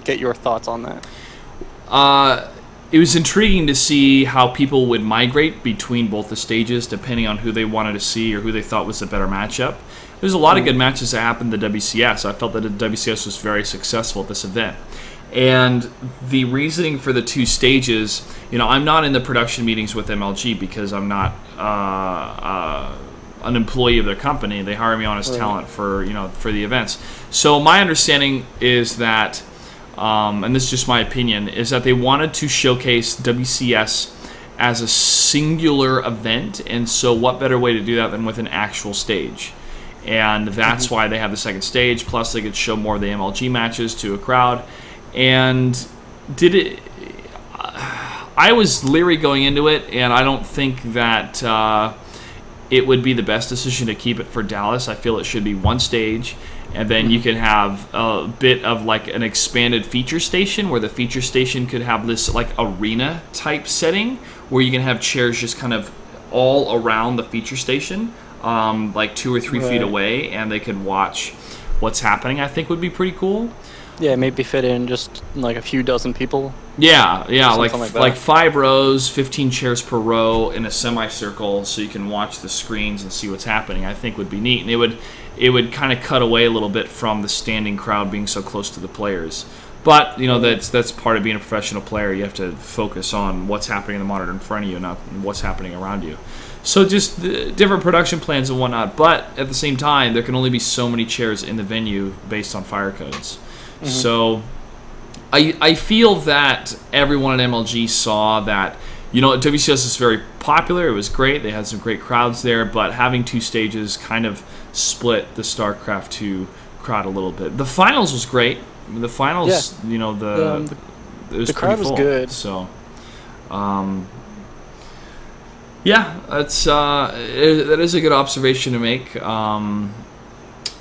get your thoughts on that. It was intriguing to see how people would migrate between both the stages depending on who they wanted to see or who they thought was the better matchup. There's a lot of good matches that happened at the WCS. I felt that the WCS was very successful at this event. And the reasoning for the 2 stages, you know, I'm not in the production meetings with MLG because I'm not an employee of their company. They hire me on as talent for, you know, for the events. So my understanding is that, and this is just my opinion, is that they wanted to showcase WCS as a singular event, and so what better way to do that than with an actual stage? And that's why they have the second stage, plus they could show more of the MLG matches to a crowd. And I was leery going into it, and I don't think that it would be the best decision to keep it for Dallas. I feel it should be 1 stage, and then you can have a bit of like an expanded feature station where the feature station could have this like arena type setting where you can have chairs just kind of all around the feature station, like 2 or 3 feet away, and they could watch what's happening. I think would be pretty cool. Yeah, maybe fit in just like a few dozen people. Yeah, like 5 rows, 15 chairs per row in a semicircle, so you can watch the screens and see what's happening. I think would be neat, and it would kind of cut away a little bit from the standing crowd being so close to the players. But you know, that's part of being a professional player. You have to focus on what's happening in the monitor in front of you, not what's happening around you. So just different production plans and whatnot. But at the same time, there can only be so many chairs in the venue based on fire codes. So I feel that everyone at MLG saw that, you know, WCS is very popular. It was great. They had some great crowds there, but having 2 stages kind of split the StarCraft 2 crowd a little bit. The finals was great. The finals, you know, the crowd was good. So, yeah, that's that is a good observation to make.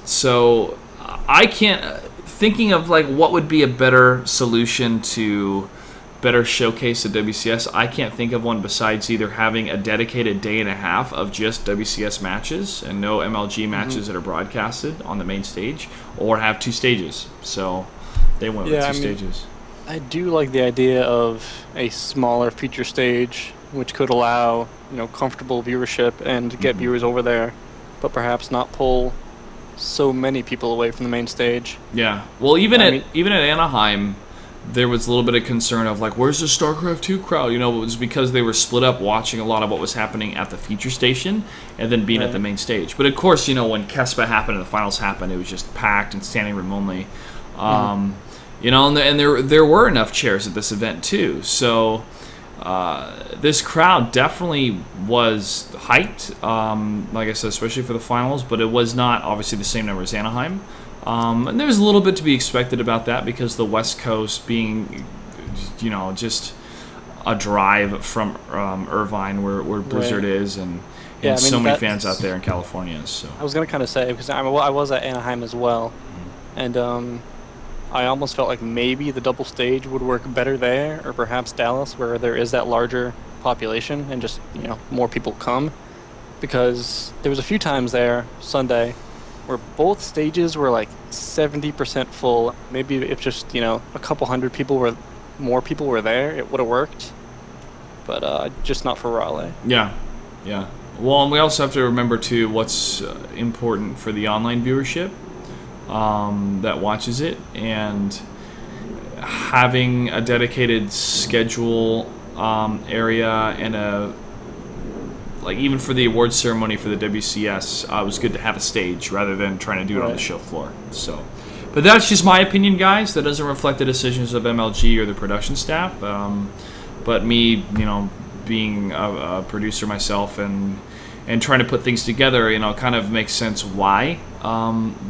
So I can't. Thinking of like what would be a better solution to better showcase the WCS, I can't think of one besides either having a dedicated day and a half of just WCS matches and no MLG matches that are broadcasted on the main stage, or have 2 stages. So they went with 2 stages. I do like the idea of a smaller feature stage, which could allow, you know, comfortable viewership and get viewers over there, but perhaps not pull so many people away from the main stage. Yeah. Well, even at Anaheim, there was a little bit of concern of like, where's the StarCraft 2 crowd? You know, it was because they were split up watching a lot of what was happening at the feature station and then being at the main stage. But of course, you know, when KESPA happened and the finals happened, it was just packed and standing room only. You know, and there were enough chairs at this event too. So this crowd definitely was hyped, like I said, especially for the finals, but it was not obviously the same number as Anaheim. And there's a little bit to be expected about that because the West Coast being, you know, just a drive from Irvine where Blizzard is, and so many fans out there in California. So I was going to kind of say, because I was at Anaheim as well, and I almost felt like maybe the double stage would work better there, or perhaps Dallas, where there is that larger population and just, you know, more people come. Because there was a few times there, Sunday, where both stages were like 70% full. Maybe if just, you know, a couple hundred more people were there, it would have worked. But just not for Raleigh. Yeah, yeah. Well, and we also have to remember too what's important for the online viewership that watches it, and having a dedicated schedule area and a, like, even for the awards ceremony for the WCS, it was good to have a stage rather than trying to do it on the show floor. So, but that's just my opinion, guys. That doesn't reflect the decisions of MLG or the production staff. But me, you know, being a producer myself and trying to put things together, you know, kind of makes sense why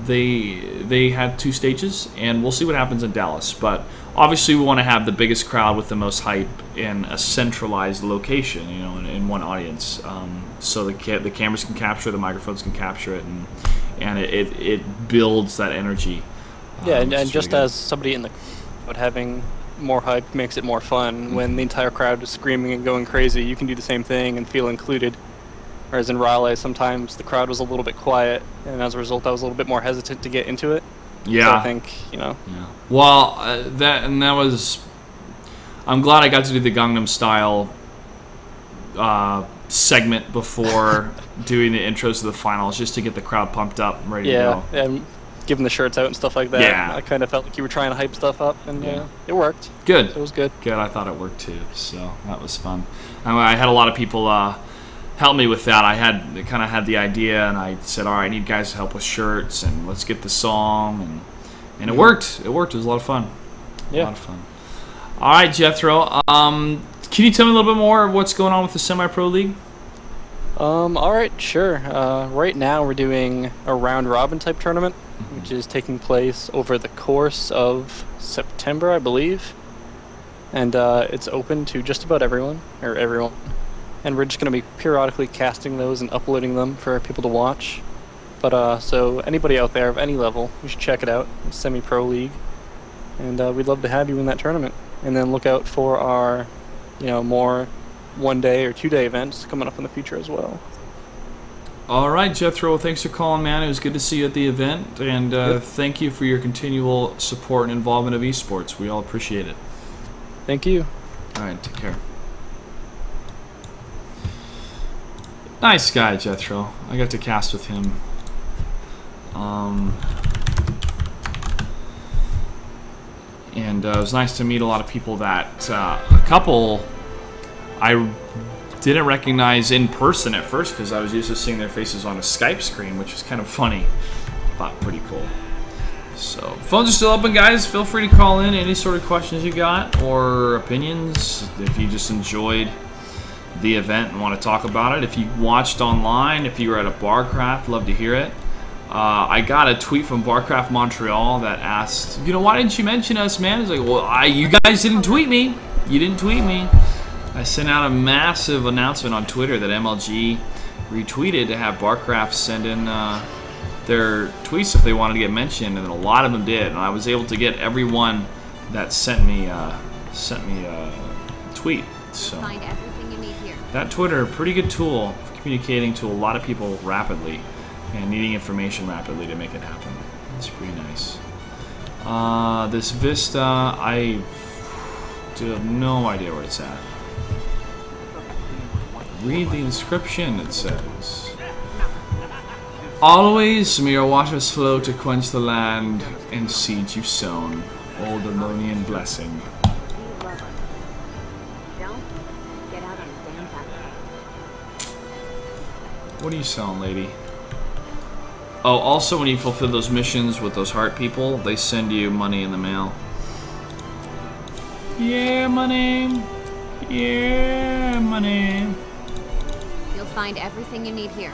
they had two stages, and we'll see what happens in Dallas. But obviously we want to have the biggest crowd with the most hype in a centralized location, you know, in one audience, so the cameras can capture, the microphones can capture it, and it builds that energy. Yeah, and just as somebody in the crowd, having more hype makes it more fun. When the entire crowd is screaming and going crazy, you can do the same thing and feel included. Whereas in Raleigh, sometimes the crowd was a little bit quiet, and as a result, I was a little bit more hesitant to get into it. Yeah. So I think, you know. Yeah. Well, that was. I'm glad I got to do the Gangnam Style segment before doing the intros to the finals, just to get the crowd pumped up and ready to go. Yeah, and giving the shirts out and stuff like that. Yeah. I kind of felt like you were trying to hype stuff up, and it worked. Good. It was good. Good. I thought it worked too, so that was fun. I had a lot of people help me with that. I kind of had the idea, and I said, all right, I need guys to help with shirts, and let's get the song, and it worked. It worked. It was a lot of fun. Yeah. A lot of fun. All right, Jethro. Can you tell me a little bit more of what's going on with the Semi-Pro League? All right, sure. Right now we're doing a round-robin type tournament, which is taking place over the course of September, I believe. And it's open to just about everyone. And we're just going to be periodically casting those and uploading them for people to watch. But so anybody out there of any level, you should check it out. It's Semi-Pro League. And we'd love to have you in that tournament. And then look out for our, you know, more one-day or two-day events coming up in the future as well. All right, Jethro, thanks for calling, man. It was good to see you at the event. And thank you for your continual support and involvement of esports. We all appreciate it. Thank you. All right, take care. Nice guy, Jethro. I got to cast with him. And it was nice to meet a lot of people that a couple I didn't recognize in person at first because I was used to seeing their faces on a Skype screen, which was kind of funny. Thought pretty cool. So phones are still open, guys. Feel free to call in any sort of questions you got or opinions. If you just enjoyed the event and want to talk about it, if you watched online, if you were at a Barcraft, love to hear it. I got a tweet from Barcraft Montreal that asked, you know, why didn't you mention us, man? It's like, well, you guys didn't tweet me. You didn't tweet me. I sent out a massive announcement on Twitter that MLG retweeted to have Barcraft send in their tweets if they wanted to get mentioned, and a lot of them did. And I was able to get everyone that sent me a tweet. So Find everything you need here. that Twitter, pretty good tool for communicating to a lot of people rapidly and needing information rapidly to make it happen. It's pretty nice. This Vista, I have no idea where it's at. Read the inscription, it says. Always may your waters flow to quench the land and seeds you've sown. Old Ammonian blessing. What are you selling, lady? Oh, also when you fulfill those missions with those heart people, they send you money in the mail. Yeah, money. Yeah, money. You'll find everything you need here.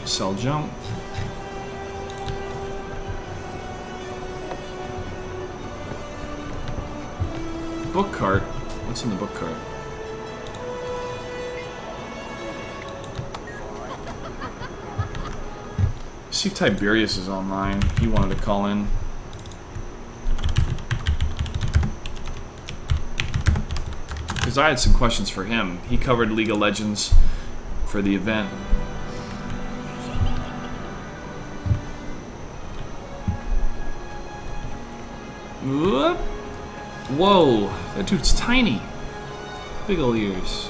Sell junk. Book cart. What's in the book cart? See if Tiberius is online. He wanted to call in. Because I had some questions for him. He covered League of Legends for the event. Whoop. Whoa, that dude's tiny. Big ol' ears.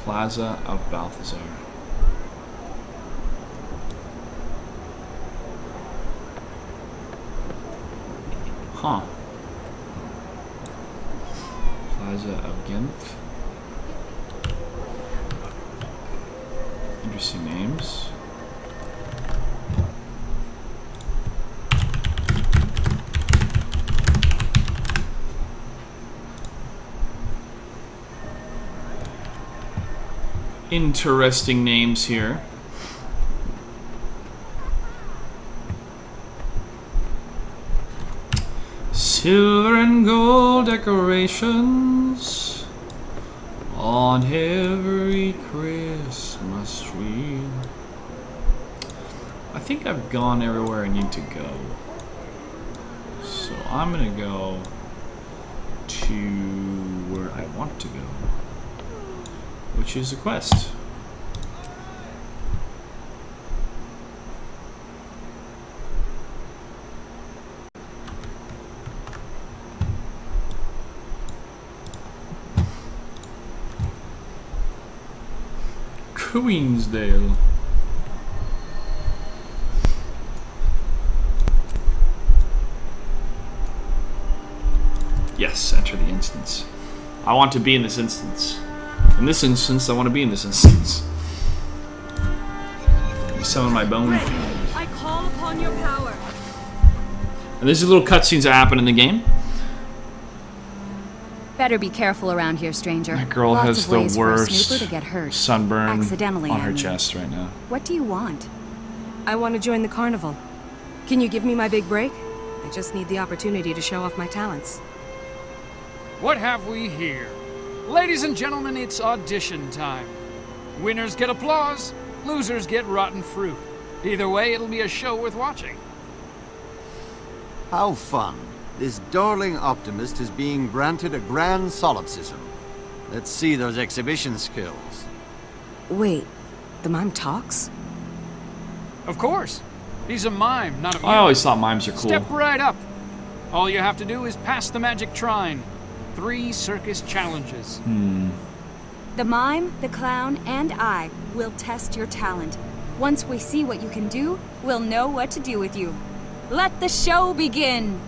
Plaza of Balthazar. Huh. Plaza of Ghent. Interesting names. Interesting names here. Silver and gold decorations on every Christmas tree. I think I've gone everywhere I need to go. So I'm gonna go to where I want to go, which is a quest. Queensdale. Yes, enter the instance. I want to be in this instance. In this instance, I want to be in this instance. You summon my bone fiend. I call upon your power. And these are little cutscenes that happen in the game. Better be careful around here, stranger. That girl Lots has of the ways for a worst snooper to get hurt. sunburn Accidentally, on I her mean. chest right now. What do you want? I want to join the carnival. Can you give me my big break? I just need the opportunity to show off my talents. What have we here? Ladies and gentlemen, it's audition time. Winners get applause, losers get rotten fruit. Either way, it'll be a show worth watching. How fun. This darling optimist is being granted a grand solipsism. Let's see those exhibition skills. Wait, the mime talks? Of course. He's a mime, not a mute. I always thought mimes are cool. Step right up. All you have to do is pass the magic trine. 3 circus challenges. The mime, the clown, and I will test your talent. Once we see what you can do, we'll know what to do with you. Let the show begin!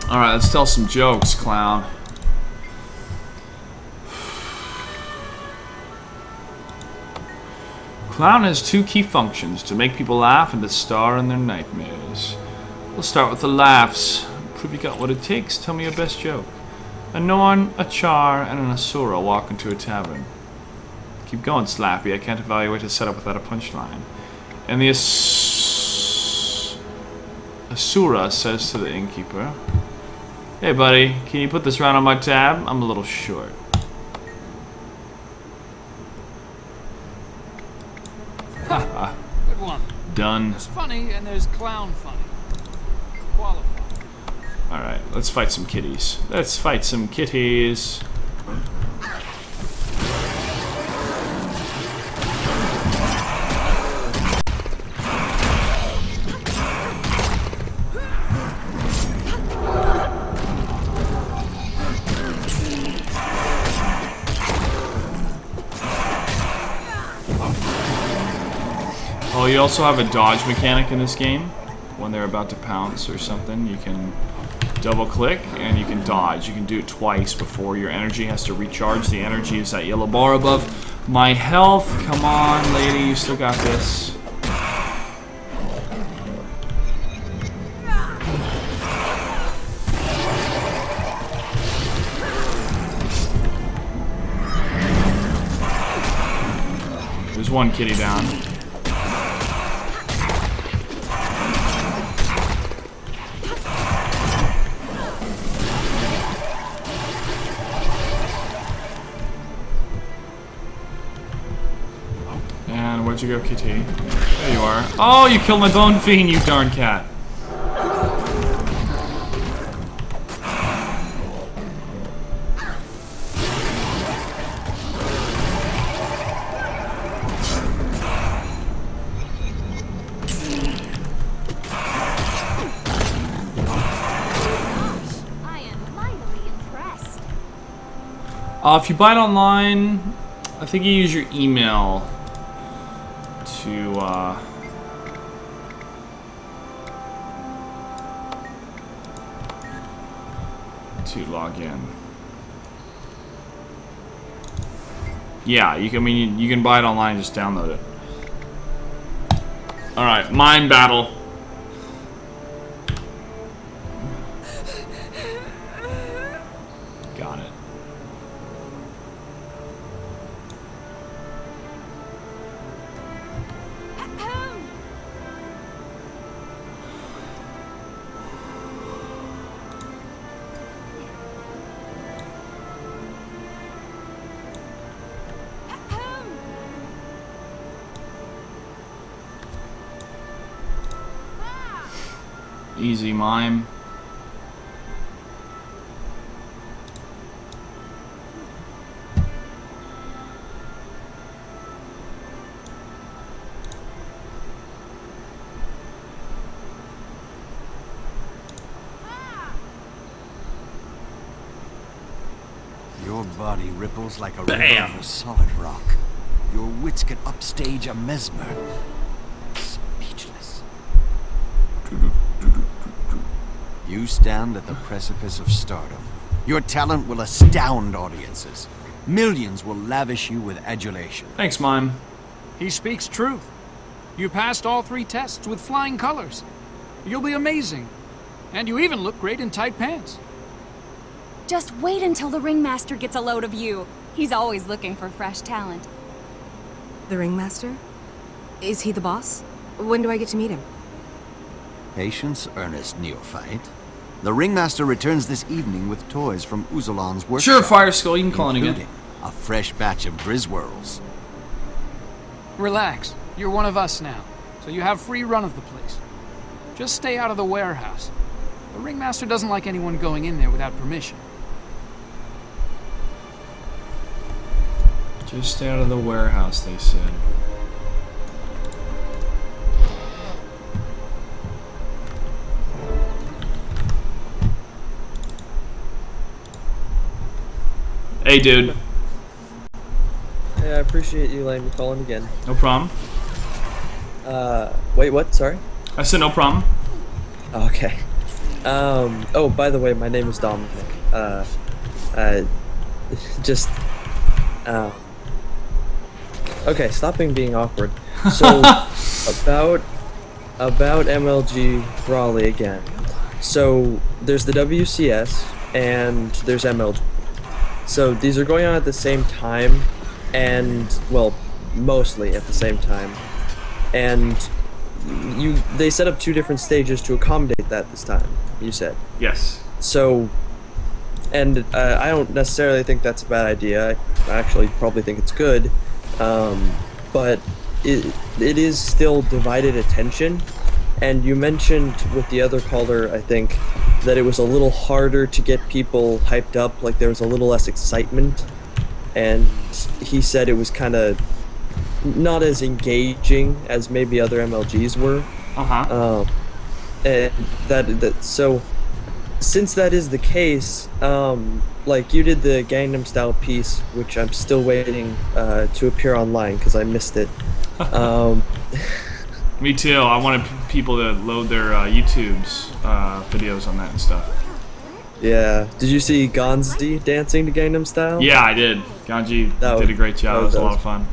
Alright, let's tell some jokes, clown. Clown has 2 key functions: to make people laugh and to star in their nightmares. We'll start with the laughs. Prove you got what it takes. Tell me your best joke. A Norn, a Char, and an Asura walk into a tavern. Keep going, Slappy. I can't evaluate a setup without a punchline. And the Asura says to the innkeeper, "Hey, buddy, can you put this round on my tab? I'm a little short." Ha! Good one. Done. There's funny and there's clown funny. Qualified. Alright, let's fight some kitties. Let's fight some kitties. also have a dodge mechanic in this game. When they're about to pounce or something, you can double click and you can dodge. You can do it twice before your energy has to recharge. The energy is that yellow bar above my health. Come on, lady, you still got this. There's one kitty down. And where'd you go, kitty? There you are. Oh, you killed my bone fiend, you darn cat. If you buy it online, I think you use your email to log in. Yeah, you can. I mean, you can buy it online. Just download it. All right, mime battle. Got it. Easy mime. Your body ripples like a river over solid rock. Your wits can upstage a mesmer. Speechless. You stand at the precipice of stardom. Your talent will astound audiences. Millions will lavish you with adulation. Thanks, Mime. He speaks truth. You passed all 3 tests with flying colors. You'll be amazing. And you even look great in tight pants. Just wait until the ringmaster gets a load of you. He's always looking for fresh talent. The ringmaster? Is he the boss? When do I get to meet him? Patience, earnest neophyte. The ringmaster returns this evening with toys from Uzulan's workshop. Sure, Fire Skull, you can call in again. A fresh batch of Griswirls. Relax. You're one of us now, so you have free run of the place. Just stay out of the warehouse. The ringmaster doesn't like anyone going in there without permission. Just stay out of the warehouse, they said. Hey, dude. Yeah, I appreciate you letting me call in again. No problem. Wait, what? Sorry? I said no problem. Okay. Oh, by the way, my name is Dominic. Okay, stop being awkward. So, about MLG Raleigh again. So, there's the WCS, and there's MLG. So, these are going on at the same time, and, well, mostly at the same time. And they set up 2 different stages to accommodate that this time, you said. Yes. So, and I don't necessarily think that's a bad idea. I actually probably think it's good. But it is still divided attention. And you mentioned with the other caller, I think, that it was a little harder to get people hyped up, like there was a little less excitement. And he said it was kind of not as engaging as maybe other MLGs were. And so since that is the case, like you did the Gangnam Style piece, which I'm still waiting to appear online because I missed it. Me too. I wanted people to load their YouTube's videos on that and stuff. Yeah. Did you see Gonzi dancing to Gangnam Style? Yeah, I did. Ganji did a great job. It was a lot of fun.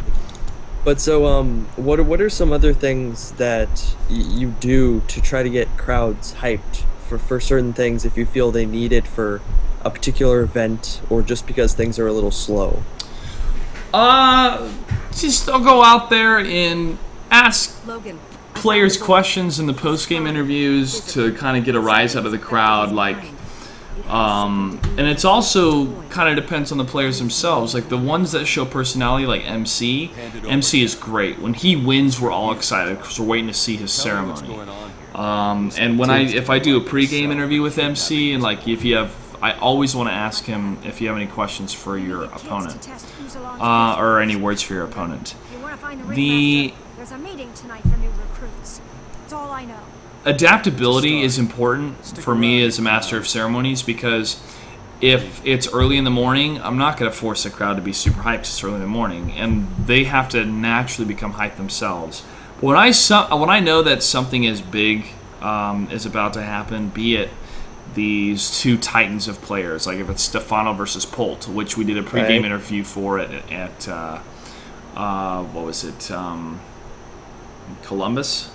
But so, what are some other things that you do to try to get crowds hyped for certain things if you feel they need it for a particular event or just because things are a little slow? Just I'll go out there and ask players questions in the post-game interviews to kind of get a rise out of the crowd, like, and it's also kind of depends on the players themselves. Like the ones that show personality, like MC is great. When he wins, we're all excited because we're waiting to see his ceremony. And if I do a pre-game interview with MC, and like I always want to ask him if you have any questions for your opponent, or any words for your opponent. There's a meeting tonight for new recruits. That's all I know. Adaptability is important for me as a master of ceremonies, because if it's early in the morning, I'm not going to force the crowd to be super hyped. It's early in the morning, and they have to naturally become hyped themselves. When I know that something is big is about to happen, be it these two titans of players, like if it's Stefano versus Polt, which we did a pregame interview for at what was it, Columbus?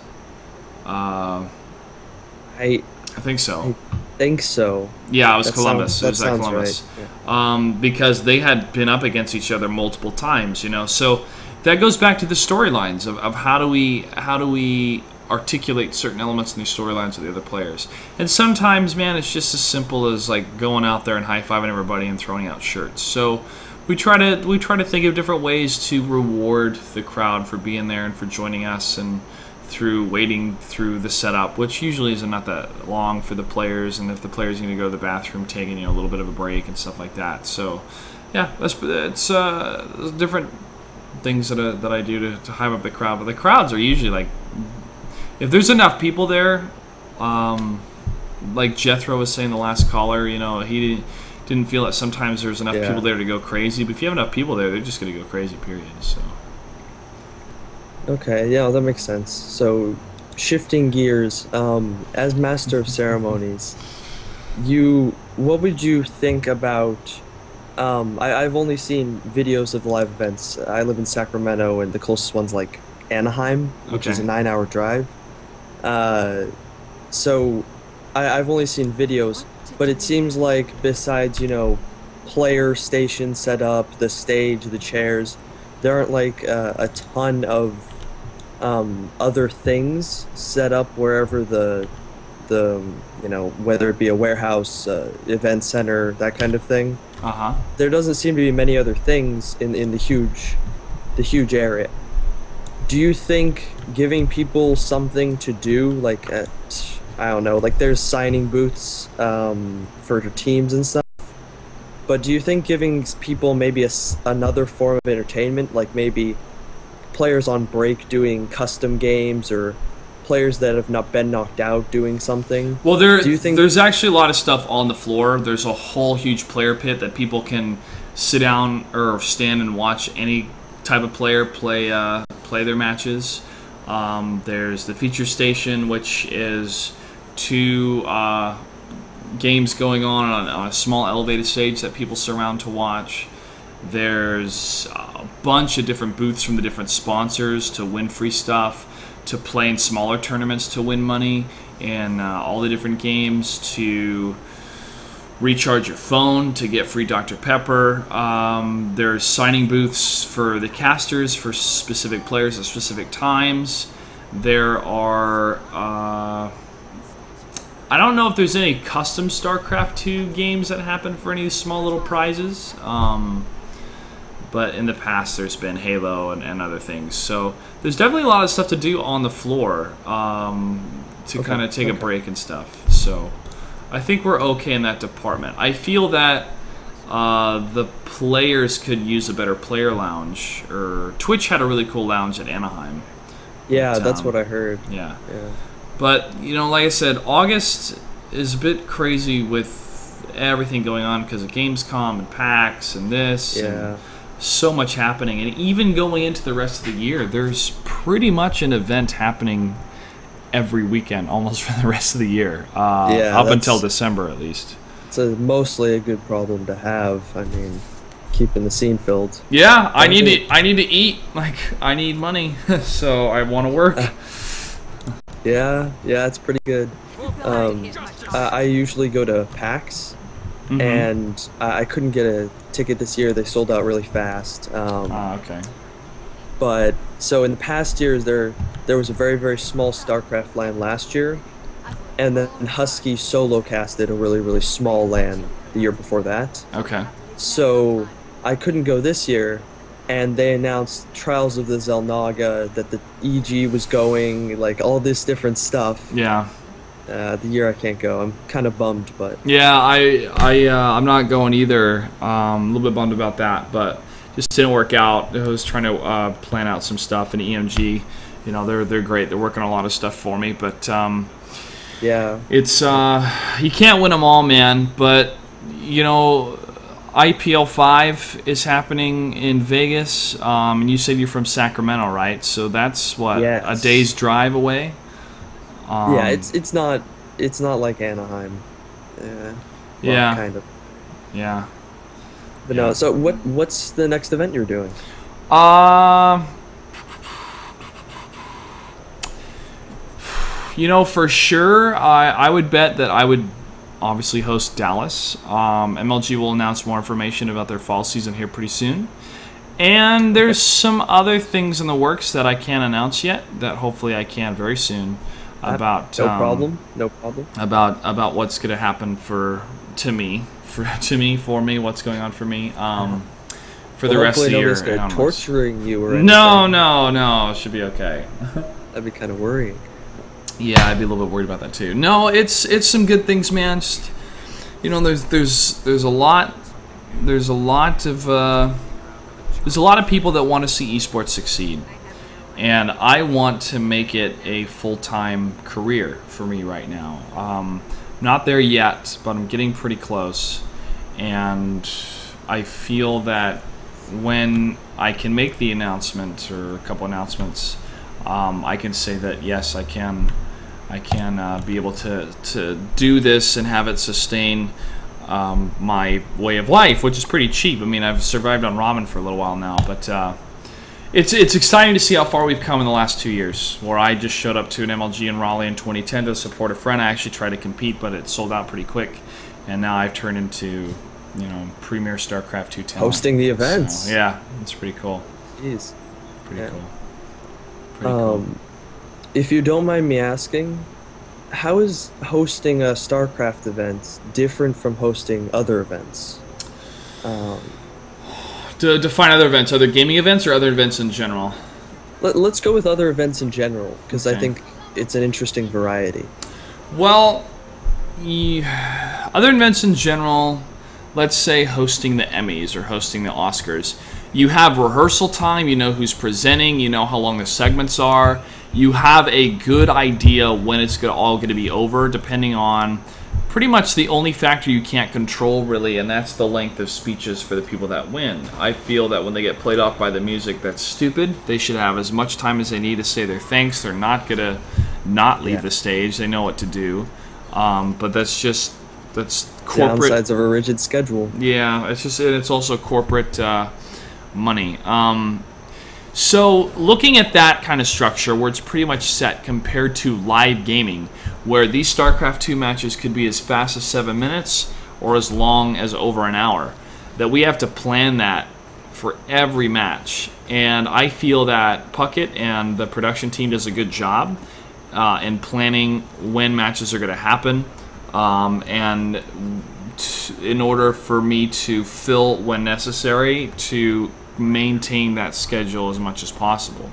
I think so. I think so. Yeah, it was Columbus. It was at Columbus. Right. Yeah. Because they had been up against each other multiple times, So that goes back to the storylines of how do we articulate certain elements in these storylines with the other players. And sometimes, man, it's just as simple as like going out there and high-fiving everybody and throwing out shirts. So we try to think of different ways to reward the crowd for being there and for joining us, and through waiting through the setup, which usually isn't not that long for the players, and if the players are going to go to the bathroom, taking a little bit of a break and stuff like that. So yeah, it's different things that I do to hype up the crowd. But the crowds are usually like, if there's enough people there, like Jethro was saying, the last caller, he didn't feel that sometimes there's enough people there to go crazy. But if you have enough people there, they're just going to go crazy, period. So. Okay, yeah, that makes sense. So, shifting gears, as Master of Ceremonies, what would you think about, I've only seen videos of live events. I live in Sacramento, and the closest one's like Anaheim, which is a 9-hour drive. So, I've only seen videos, but it seems like besides, player station set up, the stage, the chairs, there aren't like a ton of other things set up wherever the whether it be a warehouse, event center, that kind of thing. There doesn't seem to be many other things in the huge area. Do you think giving people something to do, like I don't know, like there's signing booths for teams and stuff, but do you think giving people maybe another form of entertainment, like maybe players on break doing custom games, or players that have not been knocked out doing something? Well, there's actually a lot of stuff on the floor. There's a whole huge player pit that people can sit down or stand and watch any type of player play their matches. There's the feature station, which is two games going on a small elevated stage that people surround to watch. There's a bunch of different booths from the different sponsors to win free stuff, to play in smaller tournaments to win money, and all the different games to recharge your phone to get free Dr. Pepper. There's signing booths for the casters for specific players at specific times. There are I don't know if there's any custom StarCraft 2 games that happen for any small little prizes. But in the past, there's been Halo and other things. So there's definitely a lot of stuff to do on the floor to kind of take a break and stuff. So I think we're okay in that department. I feel that the players could use a better player lounge. Or Twitch had a really cool lounge at Anaheim. Yeah, that's what I heard. Yeah. But, like I said, August is a bit crazy with everything going on because of Gamescom and PAX and this. Yeah. so much happening. And even going into the rest of the year, there's pretty much an event happening every weekend, almost for the rest of the year, up until December at least. It's mostly a good problem to have. I mean, keeping the scene filled. Yeah, I need to eat. Like, I need money, so I want to work. Yeah, it's pretty good. I usually go to PAX, and I couldn't get a ticket this year. They sold out really fast. Okay. But so in the past years, there was a very, very small StarCraft LAN last year, and then Husky solo casted a really, really small LAN the year before that. Okay. So I couldn't go this year, and they announced Trials of the Xel'Naga, that the EG was going, like all this different stuff. Yeah. The year I can't go, I'm kind of bummed, but yeah, I'm not going either. A little bit bummed about that, but just didn't work out. I was trying to plan out some stuff in EMG. You know, they're great. They're working on a lot of stuff for me, but yeah, it's you can't win them all, man. But you know, IPL 5 is happening in Vegas, and you said you're from Sacramento, right? So that's what, a day's drive away. Yeah, it's not like Anaheim. Yeah, kind of. Yeah. But no. So what's the next event you're doing? You know, for sure, I would bet that I would obviously host Dallas. MLG will announce more information about their fall season here pretty soon. And there's some other things in the works that I can't announce yet that hopefully I can very soon. About no problem. About what's going to happen for me, what's going on for me, for the rest of the year. Torturing you or anything. No, it should be okay. That'd be kind of worrying. Yeah, I'd be a little bit worried about that too. No, it's some good things, man. Just, you know, there's a lot of people that want to see esports succeed. And I want to make it a full-time career for me right now. Not there yet, but I'm getting pretty close. And I feel that when I can make the announcement or a couple announcements, I can say that yes, I can be able to do this and have it sustain my way of life, which is pretty cheap. I mean, I've survived on ramen for a little while now, but it's exciting to see how far we've come in the last 2 years, where I just showed up to an MLG in Raleigh in 2010 to support a friend. I actually tried to compete, but it sold out pretty quick. And now I've turned into, you know, Premier StarCraft 2 talent. Hosting the events. So, yeah, it's pretty cool. Jeez. Pretty cool. Pretty cool. If you don't mind me asking, how is hosting a StarCraft event different from hosting other events? To define other events, other gaming events or other events in general? Let's go with other events in general, because I think it's an interesting variety. Well, other events in general, let's say hosting the Emmys or hosting the Oscars. You have rehearsal time, you know who's presenting, you know how long the segments are. You have a good idea when it's all going to be over, depending on pretty much the only factor you can't control, really, and that's the length of speeches for the people that win. I feel that when they get played off by the music, that's stupid. They should have as much time as they need to say their thanks. They're not going to not leave the stage. They know what to do. But that's corporate. Downsides of a rigid schedule. Yeah, it's also corporate money. So looking at that kind of structure where it's pretty much set compared to live gaming, where these StarCraft 2 matches could be as fast as 7 minutes or as long as over an hour, that we have to plan that for every match. And I feel that Puckett and the production team does a good job in planning when matches are going to happen, and in order for me to fill when necessary to maintain that schedule as much as possible.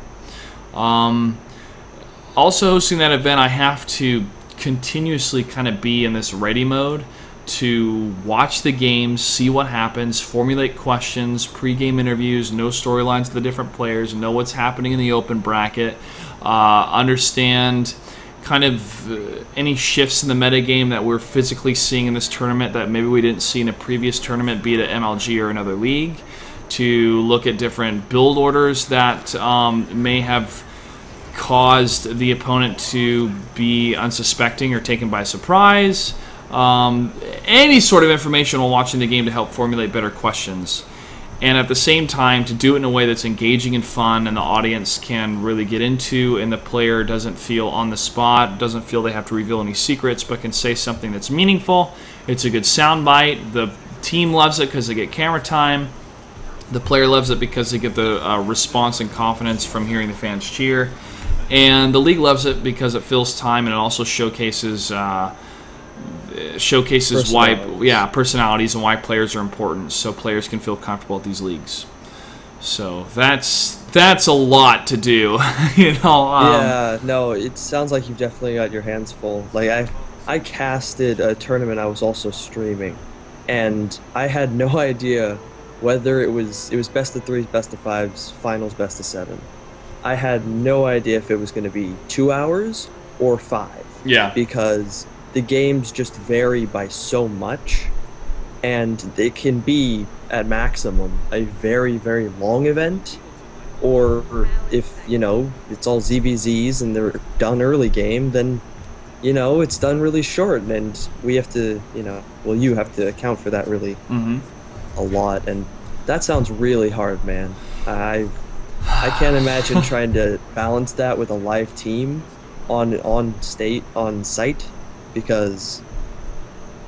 Also hosting that event, I have to continuously kind of be in this ready mode to watch the games, see what happens, formulate questions, pre-game interviews, know storylines of the different players, know what's happening in the open bracket, understand kind of any shifts in the metagame that we're physically seeing in this tournament that maybe we didn't see in a previous tournament, be it at MLG or another league, to look at different build orders that may have caused the opponent to be unsuspecting or taken by surprise. Any sort of information while watching the game to help formulate better questions. And at the same time, to do it in a way that's engaging and fun and the audience can really get into, and the player doesn't feel on the spot, doesn't feel they have to reveal any secrets, but can say something that's meaningful. It's a good soundbite. The team loves it because they get camera time. The player loves it because they get the response and confidence from hearing the fans cheer. And the league loves it because it fills time, and it also showcases personalities and why players are important, so players can feel comfortable at these leagues. So that's a lot to do. Yeah, no, it sounds like you've definitely got your hands full. Like I casted a tournament I was also streaming, and I had no idea whether it was best of 3s, best of 5s, finals, best of 7. I had no idea if it was going to be 2 hours or 5. Yeah, because the games just vary by so much, and it can be at maximum a very, very long event, or if it's all ZVZs and they're done early game, then it's done really short, and we have to you have to account for that really a lot, and that sounds really hard, man. I can't imagine trying to balance that with a live team on site, because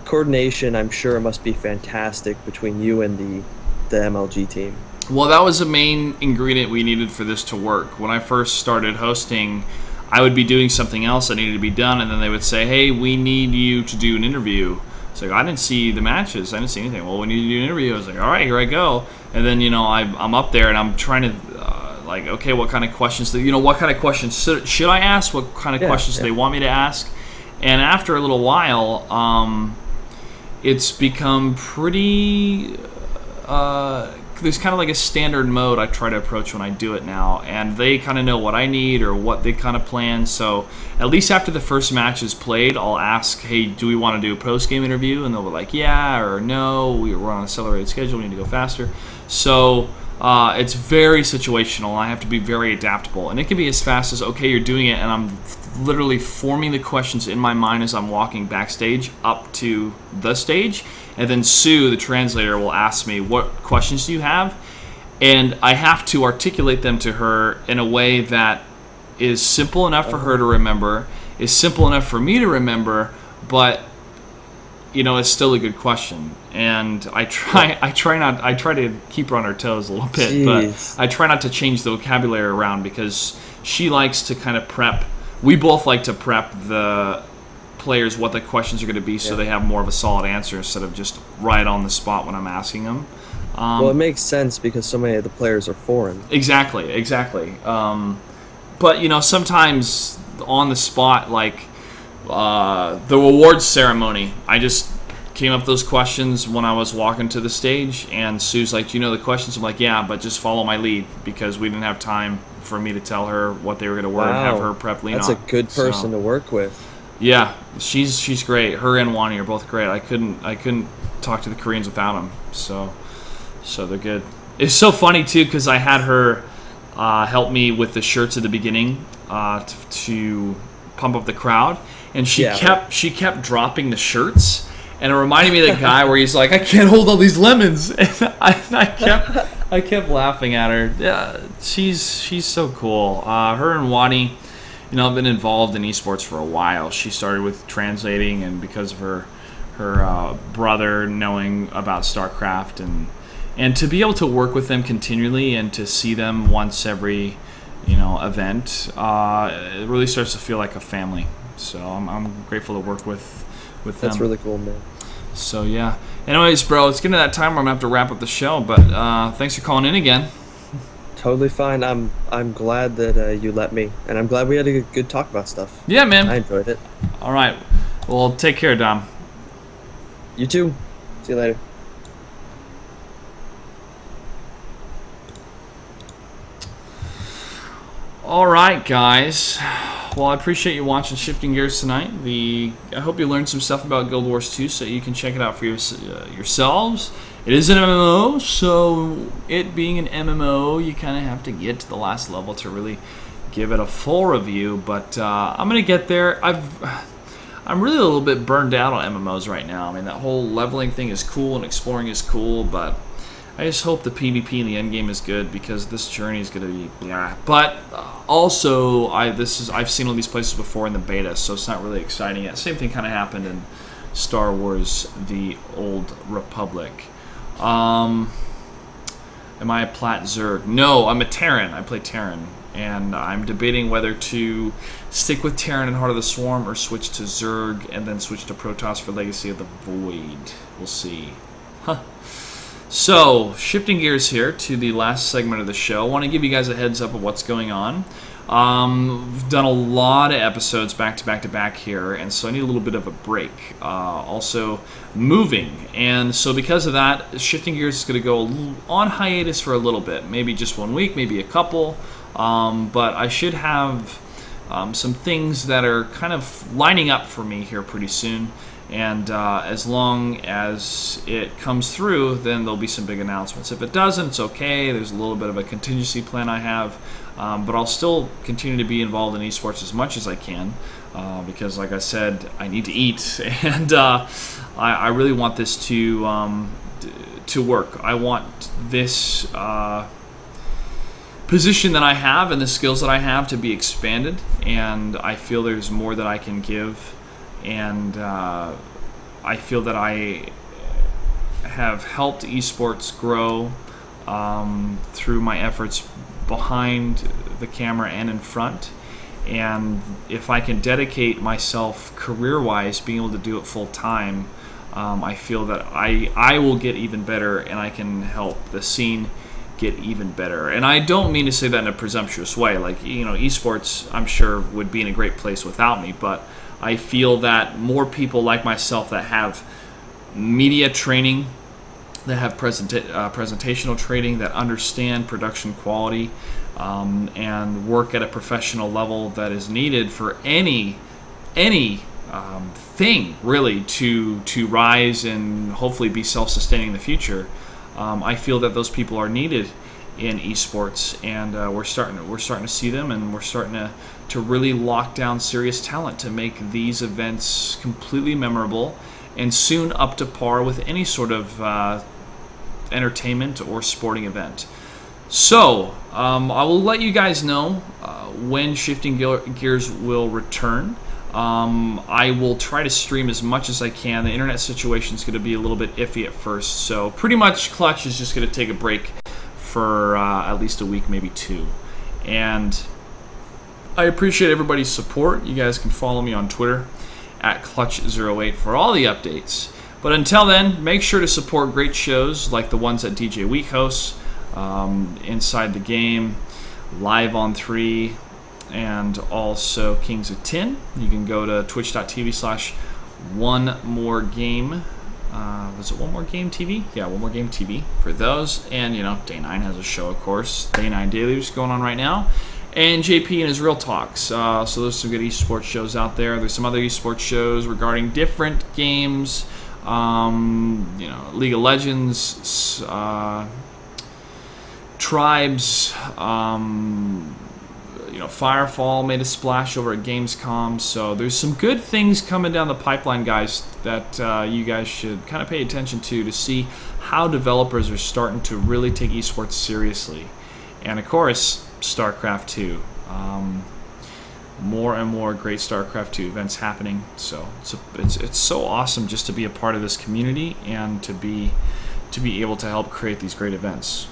coordination, I'm sure, must be fantastic between you and the MLG team. Well, that was the main ingredient we needed for this to work. When I first started hosting, I would be doing something else that needed to be done, and then they would say, hey, we need you to do an interview. It's like, I didn't see the matches. I didn't see anything. Well, we need to do an interview. I was like, all right, here I go. And then, I'm up there, and I'm trying to, okay, what kind of questions, what kind of questions should I ask? What kind of questions do they want me to ask? And after a little while, it's become pretty, there's kind of like a standard mode I try to approach when I do it now, and they kind of know what I need or what they kind of plan. So at least after the first match is played, I'll ask, hey, do we want to do a post-game interview? And they'll be like, yeah, or no, we're on an accelerated schedule, we need to go faster. So it's very situational. I have to be very adaptable, and it can be as fast as, okay, you're doing it, and I'm literally forming the questions in my mind as I'm walking backstage up to the stage, and then Sue, the translator, will ask me, what questions do you have? And I have to articulate them to her in a way that is simple enough for her to remember, is simple enough for me to remember, but it's still a good question. And I try to keep her on her toes a little bit, but I try not to change the vocabulary around, because she likes to kind of prep. We both like to prep the players what the questions are going to be, so they have more of a solid answer instead of just right on the spot when I'm asking them. Well, it makes sense because so many of the players are foreign. Exactly. But sometimes on the spot, like the awards ceremony, I just came up with those questions when I was walking to the stage, and Sue's like, do you know the questions? I'm like, yeah, but just follow my lead, because we didn't have time for me to tell her what they were going to wear and have her prep lean on. That's a good person to work with. Yeah, she's great. Her and Wani are both great. I couldn't talk to the Koreans without them. So they're good. It's so funny too, because I had her help me with the shirts at the beginning to pump up the crowd, and she kept dropping the shirts, and it reminded me of the guy where he's like, I can't hold all these lemons, and I kept laughing at her. Yeah, she's so cool. Her and Wani, I've been involved in esports for a while. She started with translating, and because of her brother knowing about StarCraft, and to be able to work with them continually and to see them once every event, it really starts to feel like a family. So I'm grateful to work with them. That's really cool, man. So yeah. Anyways, bro, it's getting to that time where I'm gonna have to wrap up the show. But thanks for calling in again. Totally fine. I'm glad that you let me, and I'm glad we had a good talk about stuff. Yeah, man. I enjoyed it. All right. Well, take care, Dom. You too. See you later. All right, guys. well, I appreciate you watching Shifting Gears tonight. I hope you learned some stuff about Guild Wars 2 so you can check it out for yourselves. It is an MMO, so it being an MMO, you kind of have to get to the last level to really give it a full review. But I'm going to get there. I'm really a little bit burned out on MMOs right now. I mean, that whole leveling thing is cool and exploring is cool, but I just hope the PvP in the endgame is good because this journey is going to be blah. But also, I've seen all these places before in the beta, so it's not really exciting yet. Same thing kind of happened in Star Wars: The Old Republic. Am I a Plat Zerg? No, I'm a Terran. I play Terran, and I'm debating whether to stick with Terran in Heart of the Swarm or switch to Zerg and then switch to Protoss for Legacy of the Void. We'll see. Huh. So, shifting gears here to the last segment of the show, I want to give you guys a heads up of what's going on. We've done a lot of episodes back to back to back here, and so I need a little bit of a break. Also, moving, and so because of that, shifting gears is going to go on hiatus for a little bit. Maybe just 1 week, maybe a couple, but I should have some things that are kind of lining up for me here pretty soon. And as long as it comes through, then there'll be some big announcements. If it doesn't, it's okay. There's a little bit of a contingency plan I have. But I'll still continue to be involved in esports as much as I can. Because, like I said, I need to eat. And I really want this to work. I want this position that I have and the skills that I have to be expanded. And I feel there's more that I can give. And I feel that I have helped esports grow through my efforts behind the camera and in front. And if I can dedicate myself career-wise, being able to do it full-time, I feel that I will get even better and I can help the scene get even better. And I don't mean to say that in a presumptuous way. Like, you know, esports, I'm sure, would be in a great place without me, but I feel that more people like myself that have media training, that have presentational training, that understand production quality, and work at a professional level that is needed for any thing really to rise and hopefully be self-sustaining in the future. I feel that those people are needed in esports, and we're starting to see them, and we're starting to really lock down serious talent to make these events completely memorable and soon up to par with any sort of entertainment or sporting event. So I will let you guys know when Shifting Gears will return. I will try to stream as much as I can. The internet situation is going to be a little bit iffy at first, so pretty much Clutch is just going to take a break for at least a week, maybe two. And I appreciate everybody's support. You guys can follow me on Twitter at Clutch08 for all the updates. But until then, make sure to support great shows like the ones that DJ Week hosts, Inside the Game, Live on 3, and also Kings of Tin. You can go to twitch.tv/OneMoreGame. Was it One More Game TV? Yeah, One More Game TV for those. And, you know, Day 9 has a show, of course. Day 9 Daily, which is going on right now. And JP and his Real Talks. So there's some good esports shows out there. There's some other esports shows regarding different games. You know, League of Legends, Tribes, you know, Firefall made a splash over at Gamescom. So there's some good things coming down the pipeline, guys, that you guys should kind of pay attention to see how developers are starting to really take esports seriously. And of course, StarCraft 2. More and more great StarCraft 2 events happening. So it's so awesome just to be a part of this community and to be able to help create these great events.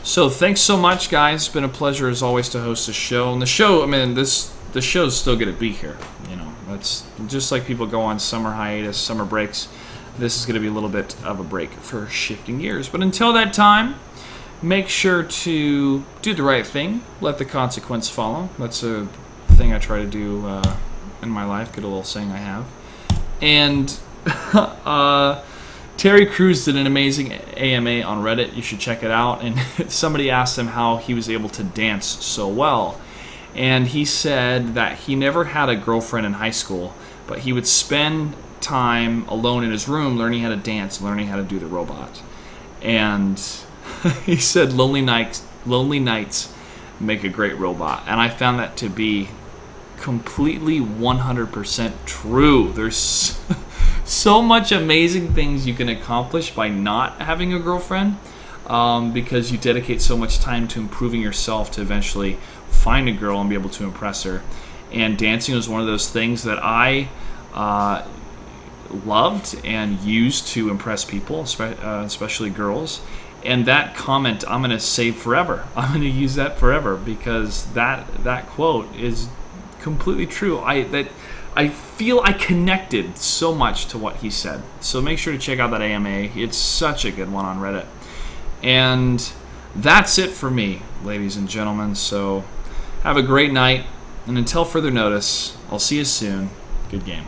So thanks so much, guys. It's been a pleasure as always to host the show. And the show, I mean, the show's still going to be here. You know, that's just like people go on summer hiatus, summer breaks. This is going to be a little bit of a break for Shifting Gears. But until that time, make sure to do the right thing. Let the consequence follow. That's a thing I try to do in my life. Good little saying I have. And Terry Crews did an amazing AMA on Reddit. You should check it out. And somebody asked him how he was able to dance so well. And he said that he never had a girlfriend in high school, but he would spend time alone in his room learning how to dance, learning how to do the robot. And he said lonely nights make a great robot. And I found that to be completely 100% true. There's so much amazing things you can accomplish by not having a girlfriend, because you dedicate so much time to improving yourself to eventually find a girl and be able to impress her. And dancing was one of those things that I loved and used to impress people, especially girls. And that comment I'm going to save forever. I'm going to use that forever, because that quote is completely true. I feel I connected so much to what he said. So make sure to check out that AMA. It's such a good one on Reddit. And that's it for me, ladies and gentlemen. So have a great night, and until further notice, I'll see you soon. Good game.